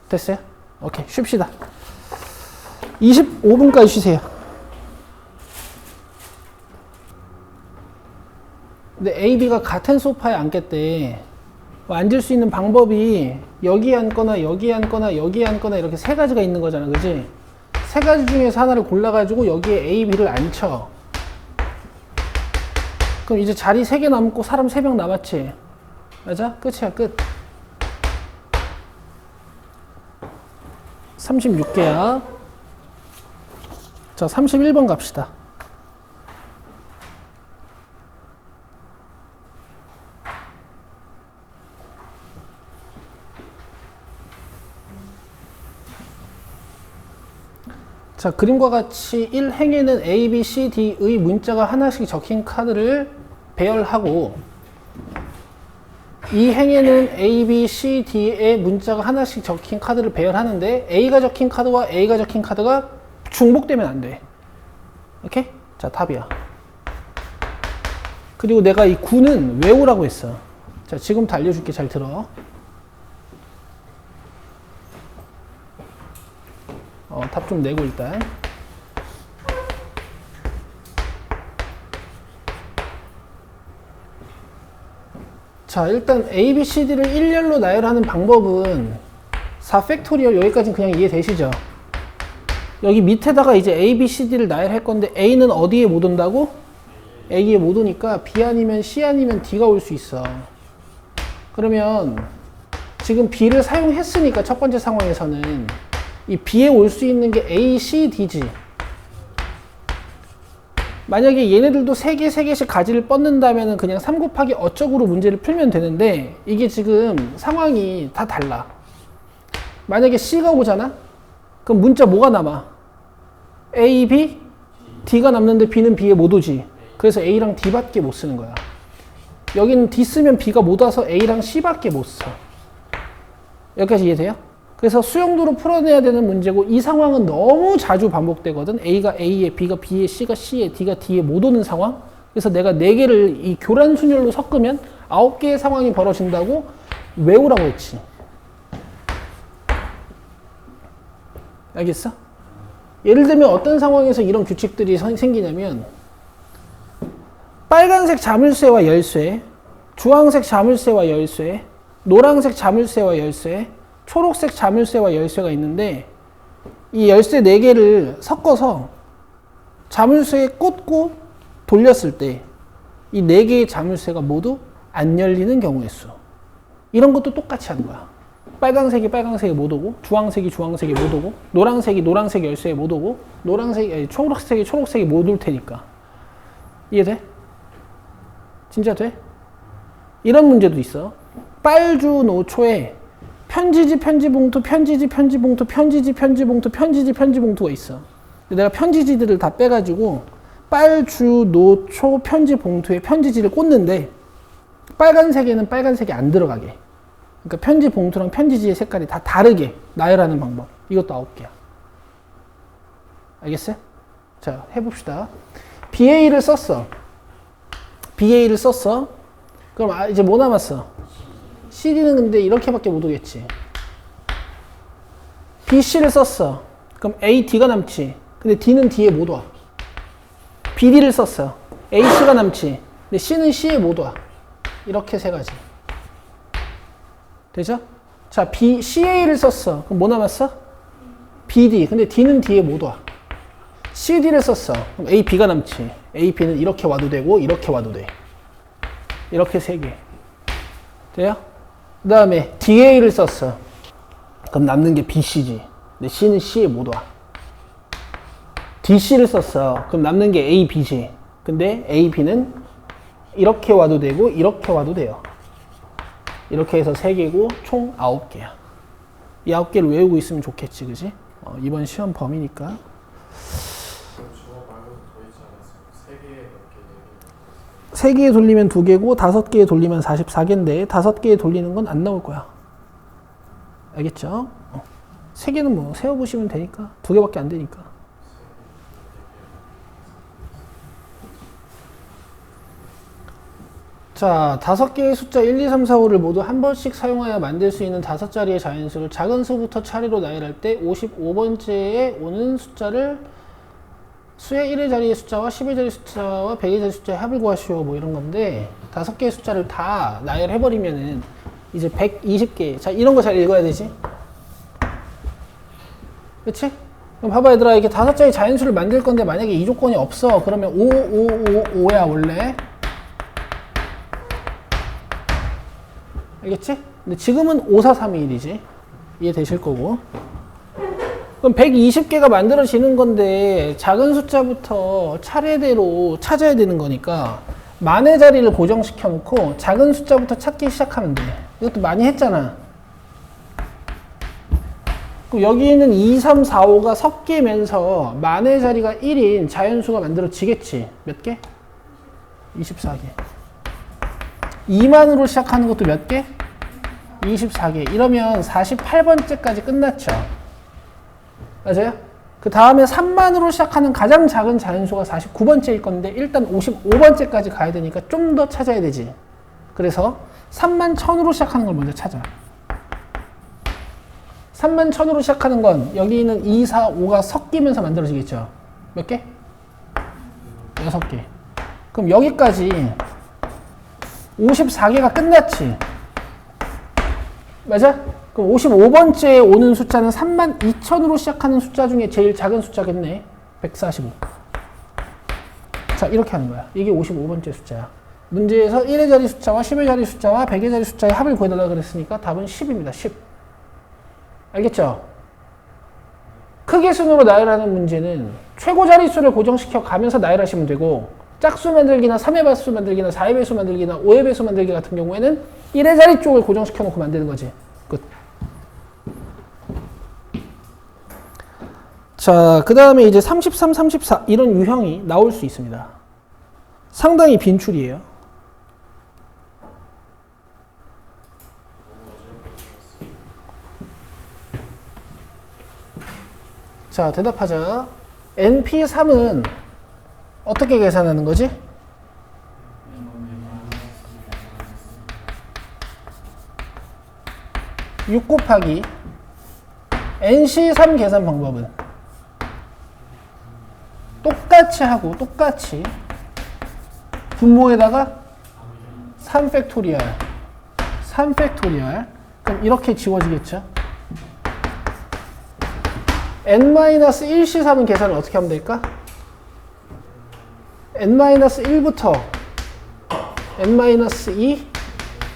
됐어요? 오케이, 쉽시다. 25분까지 쉬세요. 근데 A, B가 같은 소파에 앉겠대. 앉을 수 있는 방법이 여기 앉거나 여기 앉거나 여기 앉거나 이렇게 세 가지가 있는 거잖아, 그지? 세 가지 중에서 하나를 골라가지고 여기에 A, B를 앉혀. 그럼 이제 자리 3개 남고 사람 3명 남았지? 맞아? 끝이야, 끝. 36개야. 자, 31번 갑시다. 자, 그림과 같이 1행에는 A, B, C, D의 문자가 하나씩 적힌 카드를 배열하고 2행에는 A, B, C, D의 문자가 하나씩 적힌 카드를 배열하는데 A가 적힌 카드와 A가 적힌 카드가 중복되면 안 돼. 오케이? 자, 답이야. 그리고 내가 이 9는 외우라고 했어. 자, 지금부터 알려줄게. 잘 들어. 답 좀 내고 일단. 자, 일단 A, B, C, D를 일렬로 나열하는 방법은 4팩토리얼 여기까지는 그냥 이해되시죠? 여기 밑에다가 이제 A, B, C, D를 나열할 건데 A는 어디에 못 온다고? A에 못 오니까 B 아니면 C 아니면 D가 올 수 있어. 그러면 지금 B를 사용했으니까 첫 번째 상황에서는 이 B에 올 수 있는 게 A, C, D지. 만약에 얘네들도 3개, 3개씩 가지를 뻗는다면 그냥 3 곱하기 어쩌구로 문제를 풀면 되는데 이게 지금 상황이 다 달라. 만약에 C가 오잖아? 그럼 문자 뭐가 남아? A, B, D가 남는데 B는 B에 못 오지. 그래서 A랑 D밖에 못 쓰는 거야. 여기는 D 쓰면 B가 못 와서 A랑 C밖에 못 써. 여기까지 이해돼요? 그래서 수용도로 풀어내야 되는 문제고 이 상황은 너무 자주 반복되거든. A가 A에, B가 B에, C가 C에, D가 D에 못 오는 상황. 그래서 내가 4개를 이 교란 순열로 섞으면 9개의 상황이 벌어진다고 외우라고 했지. 알겠어? 예를 들면 어떤 상황에서 이런 규칙들이 생기냐면 빨간색 자물쇠와 열쇠, 주황색 자물쇠와 열쇠, 노란색 자물쇠와 열쇠, 초록색 자물쇠와 열쇠가 있는데 이 열쇠 4개를 섞어서 자물쇠에 꽂고 돌렸을 때 이 4개의 자물쇠가 모두 안 열리는 경우의 수. 이런 것도 똑같이 하는 거야. 빨강색이 못 오고, 주황색이 못 오고, 노란색이 열쇠에 못 오고, 초록색이 못 올 테니까. 이해돼? 진짜 돼? 이런 문제도 있어. 빨주 노초에 편지지 편지봉투가 있어. 근데 내가 편지지들을 다 빼가지고 빨주 노초 편지 봉투에 편지지를 꽂는데 빨간색에는 빨간색이 안 들어가게. 그러니까 편지 봉투랑 편지지의 색깔이 다 다르게 나열하는 방법. 이것도 9개야. 알겠어요? 자, 해봅시다. BA를 썼어. 그럼 이제 뭐 남았어? CD는 근데 이렇게밖에 못 오겠지. BC를 썼어. 그럼 A, D가 남지. 근데 D는 D에 못 와. BD를 썼어. AC가 남지. 근데 C는 C에 못 와. 이렇게 세 가지. 되죠? 자, CA를 썼어. 그럼 뭐 남았어? BD. 근데 D는 D에 못 와. CD를 썼어. 그럼 AB가 남지. AB는 이렇게 와도 되고, 이렇게 와도 돼. 이렇게 세 개. 돼요? 그 다음에 DA를 썼어. 그럼 남는 게 BC지. 근데 C는 C에 못 와. DC를 썼어. 그럼 남는 게 AB지. 근데 AB는 이렇게 와도 되고, 이렇게 와도 돼요. 이렇게 해서 3개고, 총 9개야. 이 9개를 외우고 있으면 좋겠지, 그지? 이번 시험 범위니까. 세 개에 돌리면 2개고 5개에 돌리면 44개인데 5개에 돌리는 건 안 나올 거야. 알겠죠? 3개는 뭐 세어보시면 되니까 2개밖에 안 되니까. 자, 5개의 숫자 1, 2, 3, 4, 5를 모두 한 번씩 사용하여 만들 수 있는 5자리의 자연수를 작은 수부터 차례로 나열할 때 55번째에 오는 숫자를 수의 1의 자리의 숫자와 10의 자리 숫자와 100의 자리 숫자의 합을 구하시오. 뭐 이런 건데 5개의 숫자를 다 나열해버리면은 이제 120개. 자, 이런 거 잘 읽어야 되지. 그치? 그럼 봐봐 얘들아. 이렇게 5자리 자연수를 만들 건데 만약에 이 조건이 없어. 그러면 5, 5, 5, 5야 원래. 알겠지? 근데 지금은 5, 4, 3, 2, 1이지. 이해되실 거고. 그럼 120개가 만들어지는 건데 작은 숫자부터 차례대로 찾아야 되는 거니까 만의 자리를 고정시켜 놓고 작은 숫자부터 찾기 시작하면 돼. 이것도 많이 했잖아. 그럼 여기는 2, 3, 4, 5가 섞이면서 만의 자리가 1인 자연수가 만들어지겠지. 몇 개? 24개. 2만으로 시작하는 것도 몇 개? 24개. 이러면 48번째까지 끝났죠. 맞아요? 그 다음에 3만으로 시작하는 가장 작은 자연수가 49번째일 건데 일단 55번째까지 가야 되니까 좀 더 찾아야 되지. 그래서 3만 1000으로 시작하는 걸 먼저 찾아. 3만 1000으로 시작하는 건 여기 있는 2, 4, 5가 섞이면서 만들어지겠죠. 몇 개? 6개. 그럼 여기까지 54개가 끝났지. 맞아? 그럼 55번째에 오는 숫자는 32,000으로 시작하는 숫자 중에 제일 작은 숫자겠네. 145. 자, 이렇게 하는 거야. 이게 55번째 숫자야. 문제에서 1의 자리 숫자와 10의 자리 숫자와 100의 자리 숫자의 합을 구해달라고 그랬으니까 답은 10입니다. 10. 알겠죠? 크기 순으로 나열하는 문제는 최고 자릿수를 고정시켜 가면서 나열하시면 되고 짝수 만들기나 3의 배수 만들기나 4의 배수 만들기나 5의 배수 만들기 같은 경우에는 1의 자리 쪽을 고정시켜 놓고 만드는 거지. 끝. 자, 그 다음에 이제 33, 34 이런 유형이 나올 수 있습니다. 상당히 빈출이에요. 자, 대답하자. NP3은 어떻게 계산하는 거지? (6) 곱하기 NC3 계산 방법은 똑같이 하고 똑같이 분모에다가 3팩토리얼 그럼 이렇게 지워지겠죠? n-1C3은 계산을 어떻게 하면 될까? n-1부터 n-2,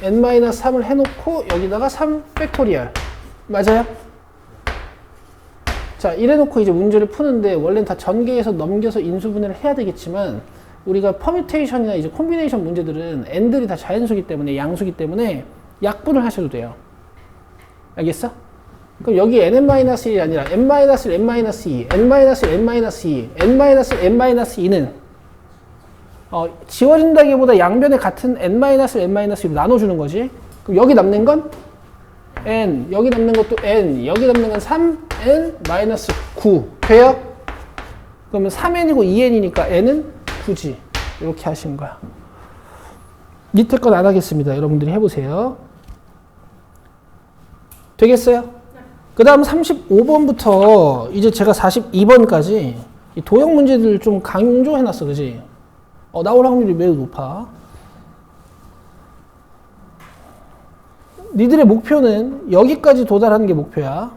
n-3을 해놓고 여기다가 3팩토리얼 맞아요? 자, 이래놓고 이제 문제를 푸는데 원래는 다 전개해서 넘겨서 인수분해를 해야 되겠지만 우리가 퍼뮤테이션이나 이제 콤비네이션 문제들은 n들이 다 자연수기 때문에 양수기 때문에 약분을 하셔도 돼요. 알겠어? 그럼 여기 nn-1이 아니라 n-1, n-2, n-1, n-2, n-n-2는 지워진다기보다 양변에 같은 n-, n-2로 나눠주는 거지. 그럼 여기 남는 건 n, 여기 남는 것도 n, 여기 남는 건 3n-9 돼요? 그러면 3n이고 2n이니까 n은 9지. 이렇게 하시는 거야. 밑에 건 안 하겠습니다. 여러분들이 해보세요. 되겠어요? 그 다음 35번부터 이제 제가 42번까지 도형 문제들을 좀 강조해놨어. 그지? 나올 확률이 매우 높아. 니들의 목표는 여기까지 도달하는 게 목표야.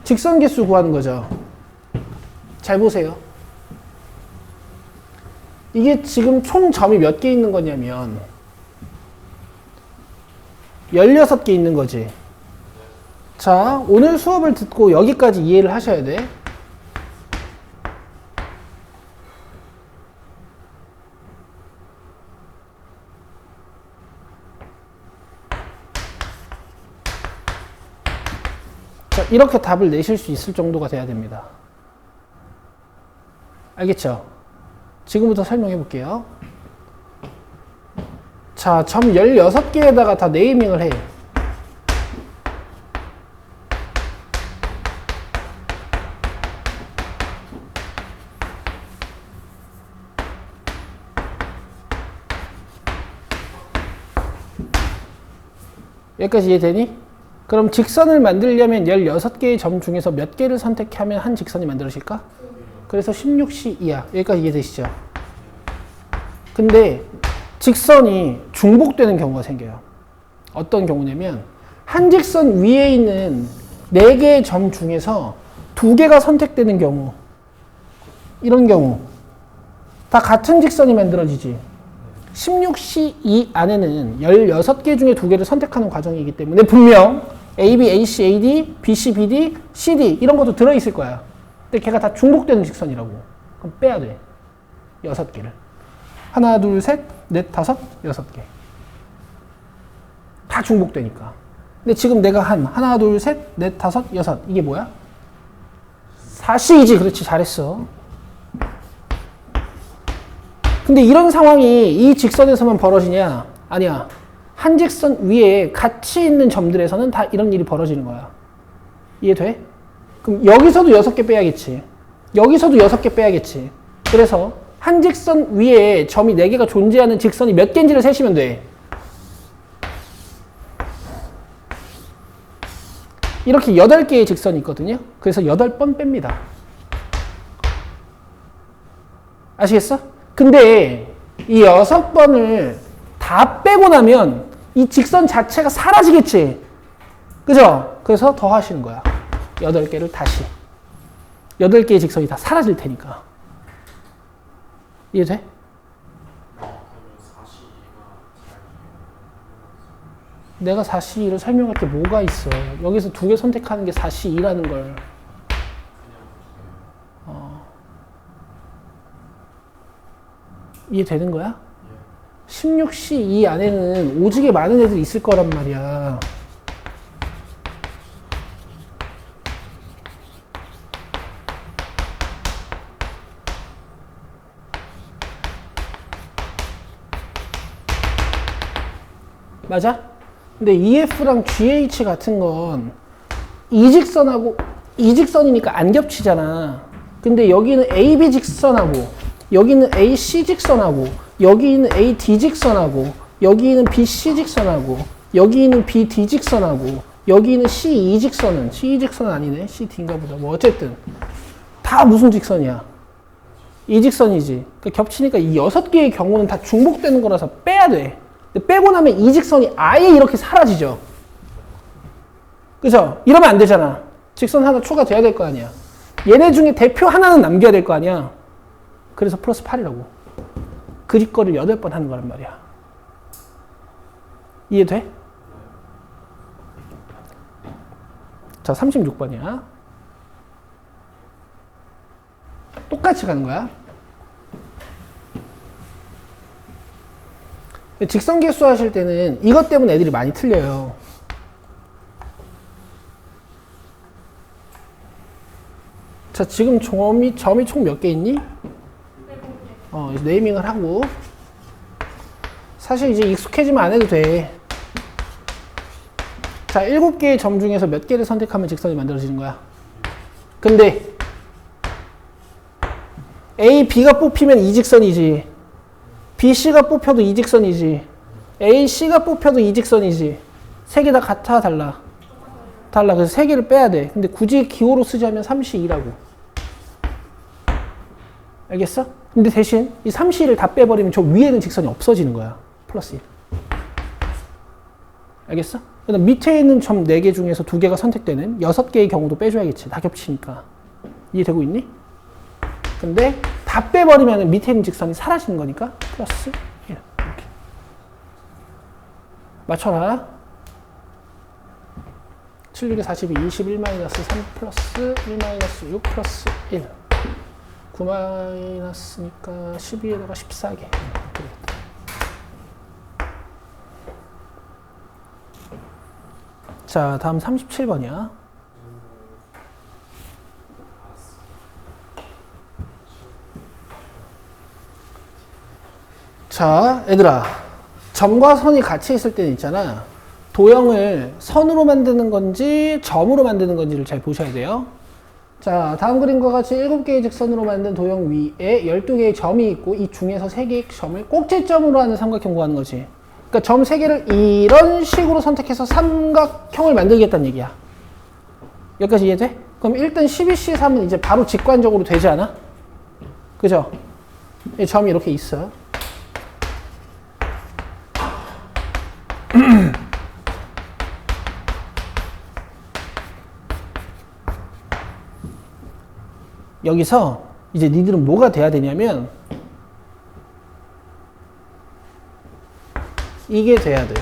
직선 개수 구하는 거죠. 잘 보세요. 이게 지금 총 점이 몇 개 있는 거냐면 16개 있는 거지. 자, 오늘 수업을 듣고 여기까지 이해를 하셔야 돼. 자, 이렇게 답을 내실 수 있을 정도가 돼야 됩니다. 알겠죠? 지금부터 설명해 볼게요. 자, 점 16개에다가 다 네이밍을 해. 여기까지 이해되니? 그럼 직선을 만들려면 16개의 점 중에서 몇 개를 선택하면 한 직선이 만들어질까? 그래서 16C2야. 여기까지 이해되시죠? 근데 직선이 중복되는 경우가 생겨요. 어떤 경우냐면 한 직선 위에 있는 4개의 점 중에서 2개가 선택되는 경우, 이런 경우 다 같은 직선이 만들어지지. 16C2 안에는 16개 중에 2개를 선택하는 과정이기 때문에 분명 AB, AC, AD, BC, BD, CD 이런 것도 들어있을 거야. 근데 걔가 다 중복되는 직선이라고. 그럼 빼야 돼. 6개를. 하나, 둘, 셋, 넷, 다섯, 6개. 다 중복되니까. 근데 지금 내가 하나, 둘, 셋, 넷, 다섯, 6. 이게 뭐야? 4C이지. 그렇지. 잘했어. 근데 이런 상황이 이 직선에서만 벌어지냐? 아니야. 한 직선 위에 같이 있는 점들에서는 다 이런 일이 벌어지는 거야. 이해돼? 그럼 여기서도 6개 빼야겠지. 여기서도 6개 빼야겠지. 그래서 한 직선 위에 점이 4개가 존재하는 직선이 몇 개인지를 세시면 돼. 이렇게 8개의 직선이 있거든요. 그래서 8번 뺍니다. 아시겠어? 근데 이 6번을 다 빼고 나면 이 직선 자체가 사라지겠지. 그죠? 그래서 더 하시는 거야. 8개를 다시. 8개의 직선이 다 사라질 테니까. 이해돼? 내가 4C2를 설명할 게 뭐가 있어. 여기서 2개 선택하는 게 4C2라는 걸. 이해되는 거야? 16C2 안에는 오지게 많은 애들이 있을 거란 말이야. 맞아? 근데 EF랑 GH 같은 건 이직선하고 이직선이니까 안 겹치잖아. 근데 여기는 AB 직선하고 여기는 AC 직선하고 여기는 AD 직선하고 여기는 BC 직선하고 여기는 BD 직선하고 여기는 CE 직선은 CE 직선은 아니네. CD인가 보다. 뭐 어쨌든 다 무슨 직선이야? 이 직선이지. 그러니까 겹치니까 이 6개의 경우는 다 중복되는 거라서 빼야 돼. 근데 빼고 나면 이 직선이 아예 이렇게 사라지죠. 그죠? 이러면 안 되잖아. 직선 하나 추가돼야 될 거 아니야. 얘네 중에 대표 하나는 남겨야 될 거 아니야. 그래서 플러스 8이라고. 그리 거를 8번 하는 거란 말이야. 이해돼? 자, 36번이야. 똑같이 가는 거야. 직선 개수 하실 때는 이것 때문에 애들이 많이 틀려요. 자, 지금 점이 총 몇 개 있니? 네이밍을 하고. 사실 이제 익숙해지면 안 해도 돼. 자, 7개의 점 중에서 몇 개를 선택하면 직선이 만들어지는 거야. 근데 A, B가 뽑히면 이 직선이지. B, C가 뽑혀도 이 직선이지. A, C가 뽑혀도 이 직선이지. 세 개 다 같아, 달라? 달라. 그래서 세 개를 빼야 돼. 근데 굳이 기호로 쓰자면 3C2라고. 알겠어? 근데 대신 이 3C를 다 빼버리면 저 위에는 직선이 없어지는 거야. 플러스 1. 알겠어? 그다음 밑에 있는 점 4개 중에서 2개가 선택되는 6개의 경우도 빼줘야겠지. 다 겹치니까. 이해되고 있니? 근데 다 빼버리면 밑에 있는 직선이 사라지는 거니까 플러스 1. 이렇게. 맞춰라. 7, 6에 42, 21 마이너스 3 플러스 1 마이너스 6 플러스 1. 9 마이너스니까 12에다가 14개. 자, 다음 37번이야. 자, 얘들아. 점과 선이 같이 있을 때는 있잖아. 도형을 선으로 만드는 건지 점으로 만드는 건지를 잘 보셔야 돼요. 자, 다음 그림과 같이 7개의 직선으로 만든 도형 위에 12개의 점이 있고 이 중에서 3개의 점을 꼭지점으로 하는 삼각형 구하는 거지. 그러니까 점 3개를 이런 식으로 선택해서 삼각형을 만들겠다는 얘기야. 여기까지 이해돼? 그럼 일단 12C3은 이제 바로 직관적으로 되지 않아? 그죠? 이 점이 이렇게 있어. 여기서 이제 니들은 뭐가 돼야 되냐면 이게 돼야 돼.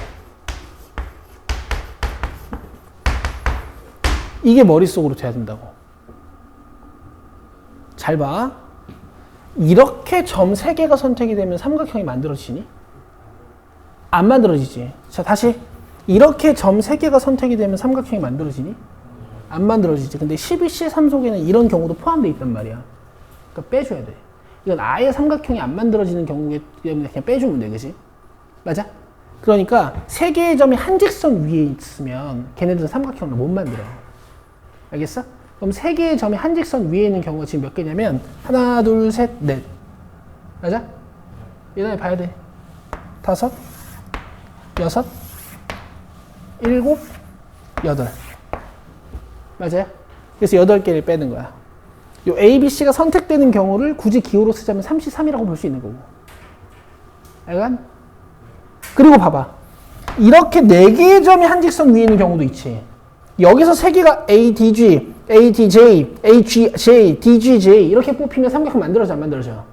이게 머릿속으로 돼야 된다고. 잘 봐. 이렇게 점 3개가 선택이 되면 삼각형이 만들어지니? 안 만들어지지. 자, 다시. 이렇게 점 3개가 선택이 되면 삼각형이 만들어지니? 안 만들어지지. 근데 12C3 속에는 이런 경우도 포함되어 있단 말이야. 그러니까 빼줘야 돼. 이건 아예 삼각형이 안 만들어지는 경우에 때문에 그냥 빼주면 돼. 그지? 맞아? 그러니까 3개의 점이 한 직선 위에 있으면 걔네들은 삼각형을 못 만들어. 알겠어? 그럼 3개의 점이 한 직선 위에 있는 경우가 지금 몇 개냐면 하나, 둘, 셋, 넷. 맞아? 얘네 봐야 돼. 5, 6, 7, 8. 맞아요? 그래서 8개를 빼는 거야. 요 A, B, C가 선택되는 경우를 굳이 기호로 쓰자면 3C3이라고 볼 수 있는 거고. 알간? 그리고 봐봐. 이렇게 4개의 점이 한 직선 위에 있는 경우도 있지. 여기서 3개가 A, D, G, A, D, J, H, J, D, G, J 이렇게 뽑히면 삼각형 만들어져, 안 만들어져?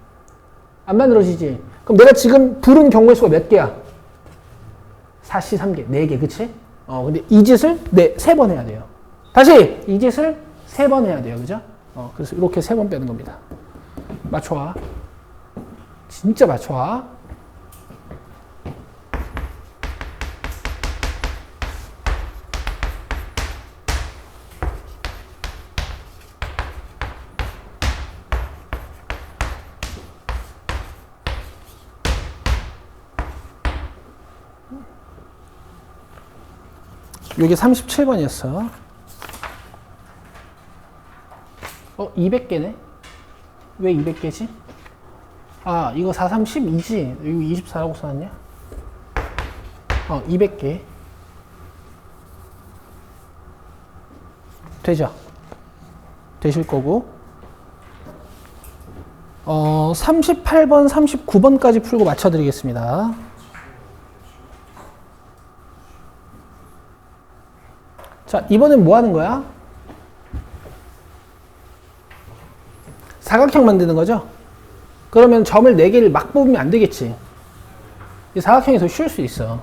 안 만들어지지. 그럼 내가 지금 부른 경우의 수가 몇 개야? 4C, 3개, 4개, 그치? 근데 이 짓을 3번 해야 돼요. 다시! 이 짓을 3번 해야 돼요. 그죠? 그래서 이렇게 3번 빼는 겁니다. 맞춰와. 진짜 맞춰와. 요게 37번이었어. 200개네? 왜 200개지? 아, 이거 4, 3, 12지? 여기 24라고 써놨냐? 200개. 되죠? 되실 거고. 38번, 39번까지 풀고 맞춰드리겠습니다. 자, 이번엔 뭐 하는 거야? 사각형 만드는 거죠? 그러면 점을 4개를 막 뽑으면 안 되겠지. 이 사각형이 더 쉬울 수 있어.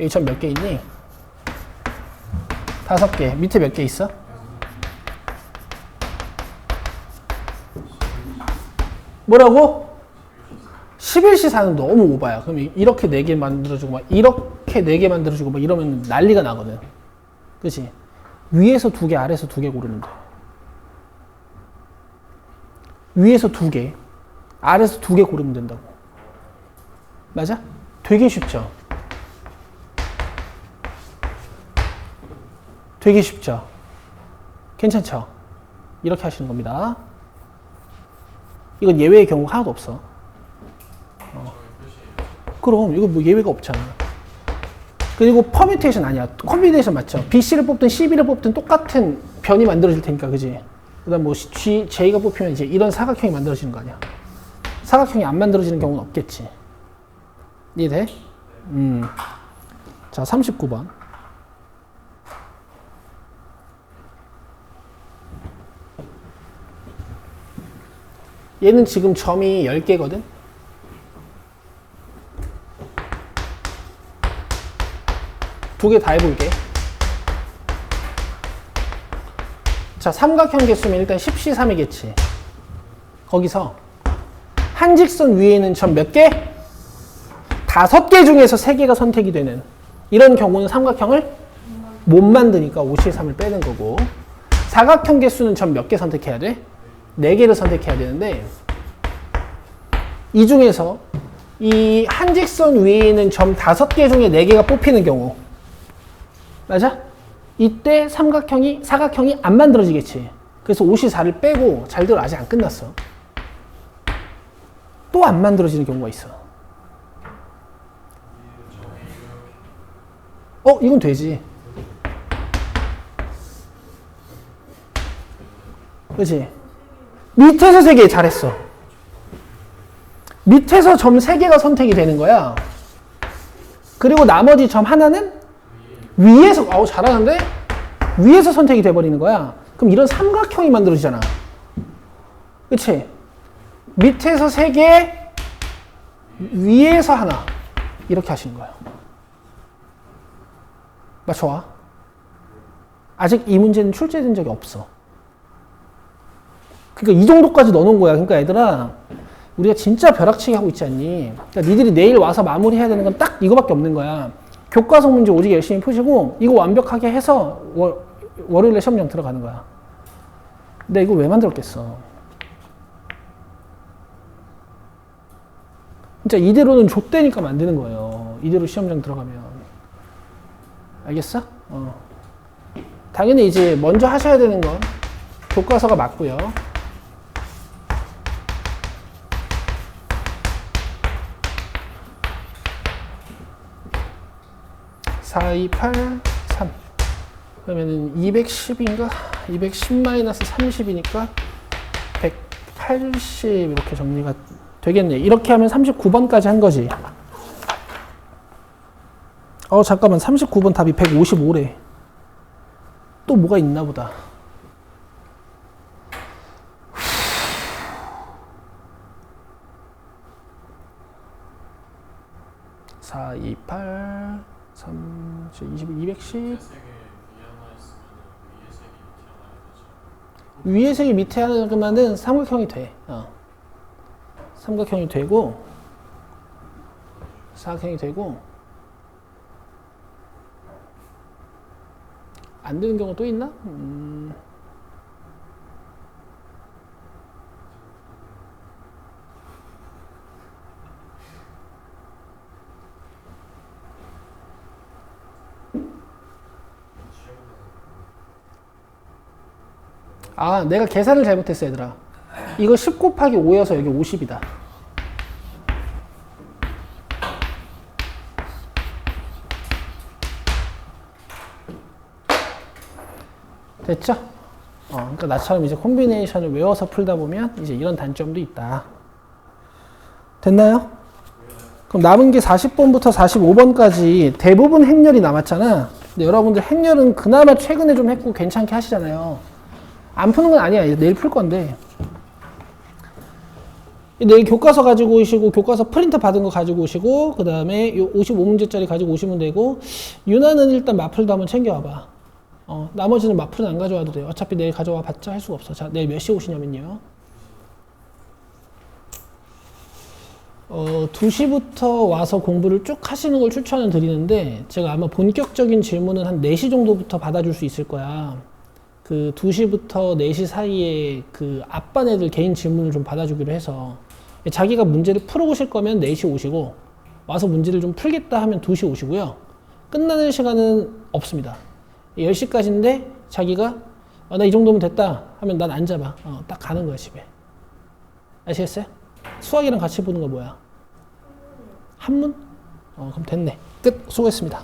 여기 점 몇 개 있니? 5개. 밑에 몇 개 있어? 뭐라고? 11C4는 너무 오바야. 그럼 이렇게 4개 만들어주고 막 이렇게 4개 만들어주고 막 이러면 난리가 나거든. 그치? 위에서 2개, 아래에서 2개 고르면 돼. 위에서 2개, 아래에서 2개 고르면 된다고. 맞아? 되게 쉽죠? 되게 쉽죠? 괜찮죠? 이렇게 하시는 겁니다. 이건 예외의 경우 하나도 없어. 그럼 이거 뭐 예외가 없잖아. 그리고 퍼뮤테이션 아니야. 컴비네이션 맞죠? BC를 뽑든 CB를 뽑든 똑같은 변이 만들어질 테니까, 그지? 그 다음 뭐 J가 뽑히면 이제 이런 사각형이 만들어지는 거 아니야. 사각형이 안 만들어지는 경우는 없겠지. 이해돼? 자, 39번. 얘는 지금 점이 10개거든? 두 개 다 해볼게. 자, 삼각형 개수면 일단 10C3이겠지. 거기서 한 직선 위에 있는 점 몇 개? 5개 중에서 3개가 선택이 되는 이런 경우는 삼각형을 못 만드니까 5C3을 빼는 거고, 사각형 개수는 점 몇 개 선택해야 돼? 4개를 선택해야 되는데, 이 중에서 이 한 직선 위에 있는 점 5개 중에 4개가 뽑히는 경우, 맞아? 이때 사각형이 안 만들어지겠지. 그래서 5C4를 빼고, 잘 들어, 아직 안 끝났어. 또 안 만들어지는 경우가 있어. 이건 되지. 그치? 밑에서 3개 잘했어. 밑에서 점 3개가 선택이 되는 거야. 그리고 나머지 점 하나는 위에서, 잘하는데? 위에서 선택이 돼버리는 거야. 그럼 이런 삼각형이 만들어지잖아. 그치? 밑에서 3개, 위에서 하나. 이렇게 하시는 거예요. 맞춰와. 아직 이 문제는 출제된 적이 없어. 그러니까 이 정도까지 넣어놓은 거야. 그러니까 얘들아, 우리가 진짜 벼락치기 하고 있지 않니? 그러니까 니들이 내일 와서 마무리해야 되는 건 딱 이거밖에 없는 거야. 교과서 문제 오직 열심히 푸시고 이거 완벽하게 해서 월요일에 시험장 들어가는 거야. 근데 이거 왜 만들었겠어? 진짜 이대로는 좆대니까 만드는 거예요. 이대로 시험장 들어가면. 알겠어? 당연히 이제 먼저 하셔야 되는 건 교과서가 맞고요. 4, 2, 8, 3. 그러면은 210인가? 210-30이니까 180 이렇게 정리가 되겠네. 이렇게 하면 39번까지 한 거지. 잠깐만. 39번 답이 155래. 또 뭐가 있나 보다. (4, 2, 8, 3, 210) 위에 색이 밑에 하나만은 삼각형이 돼. 삼각형이 되고, 사각형이 되고, 안 되는 경우 또 있나? 내가 계산을 잘못했어, 얘들아. 이거 10 곱하기 5여서 여기 50이다. 됐죠? 그러니까 나처럼 이제 콤비네이션을 외워서 풀다 보면 이제 이런 단점도 있다. 됐나요? 그럼 남은 게 40번부터 45번까지 대부분 행렬이 남았잖아. 근데 여러분들 행렬은 그나마 최근에 좀 했고 괜찮게 하시잖아요. 안 푸는 건 아니야. 내일 풀 건데. 내일 교과서 가지고 오시고, 교과서 프린트 받은 거 가지고 오시고, 그 다음에 요 55문제짜리 가지고 오시면 되고, 유나는 일단 마플도 한번 챙겨와봐. 나머지는 마플은 안 가져와도 돼요. 어차피 내일 가져와 봤자 할 수가 없어. 자, 내일 몇 시에 오시냐면요. 2시부터 와서 공부를 쭉 하시는 걸 추천을 드리는데 제가 아마 본격적인 질문은 한 4시 정도부터 받아줄 수 있을 거야. 그 2시부터 4시 사이에 그 앞반 애들 개인 질문을 좀 받아주기로 해서 자기가 문제를 풀어보실 거면 4시 오시고 와서 문제를 좀 풀겠다 하면 2시 오시고요. 끝나는 시간은 없습니다. 10시까지인데 자기가 나 이 정도면 됐다 하면 난 안 잡아. 딱 가는 거야 집에. 아시겠어요? 수학이랑 같이 보는 거 뭐야? 한문? 그럼 됐네. 끝. 수고했습니다.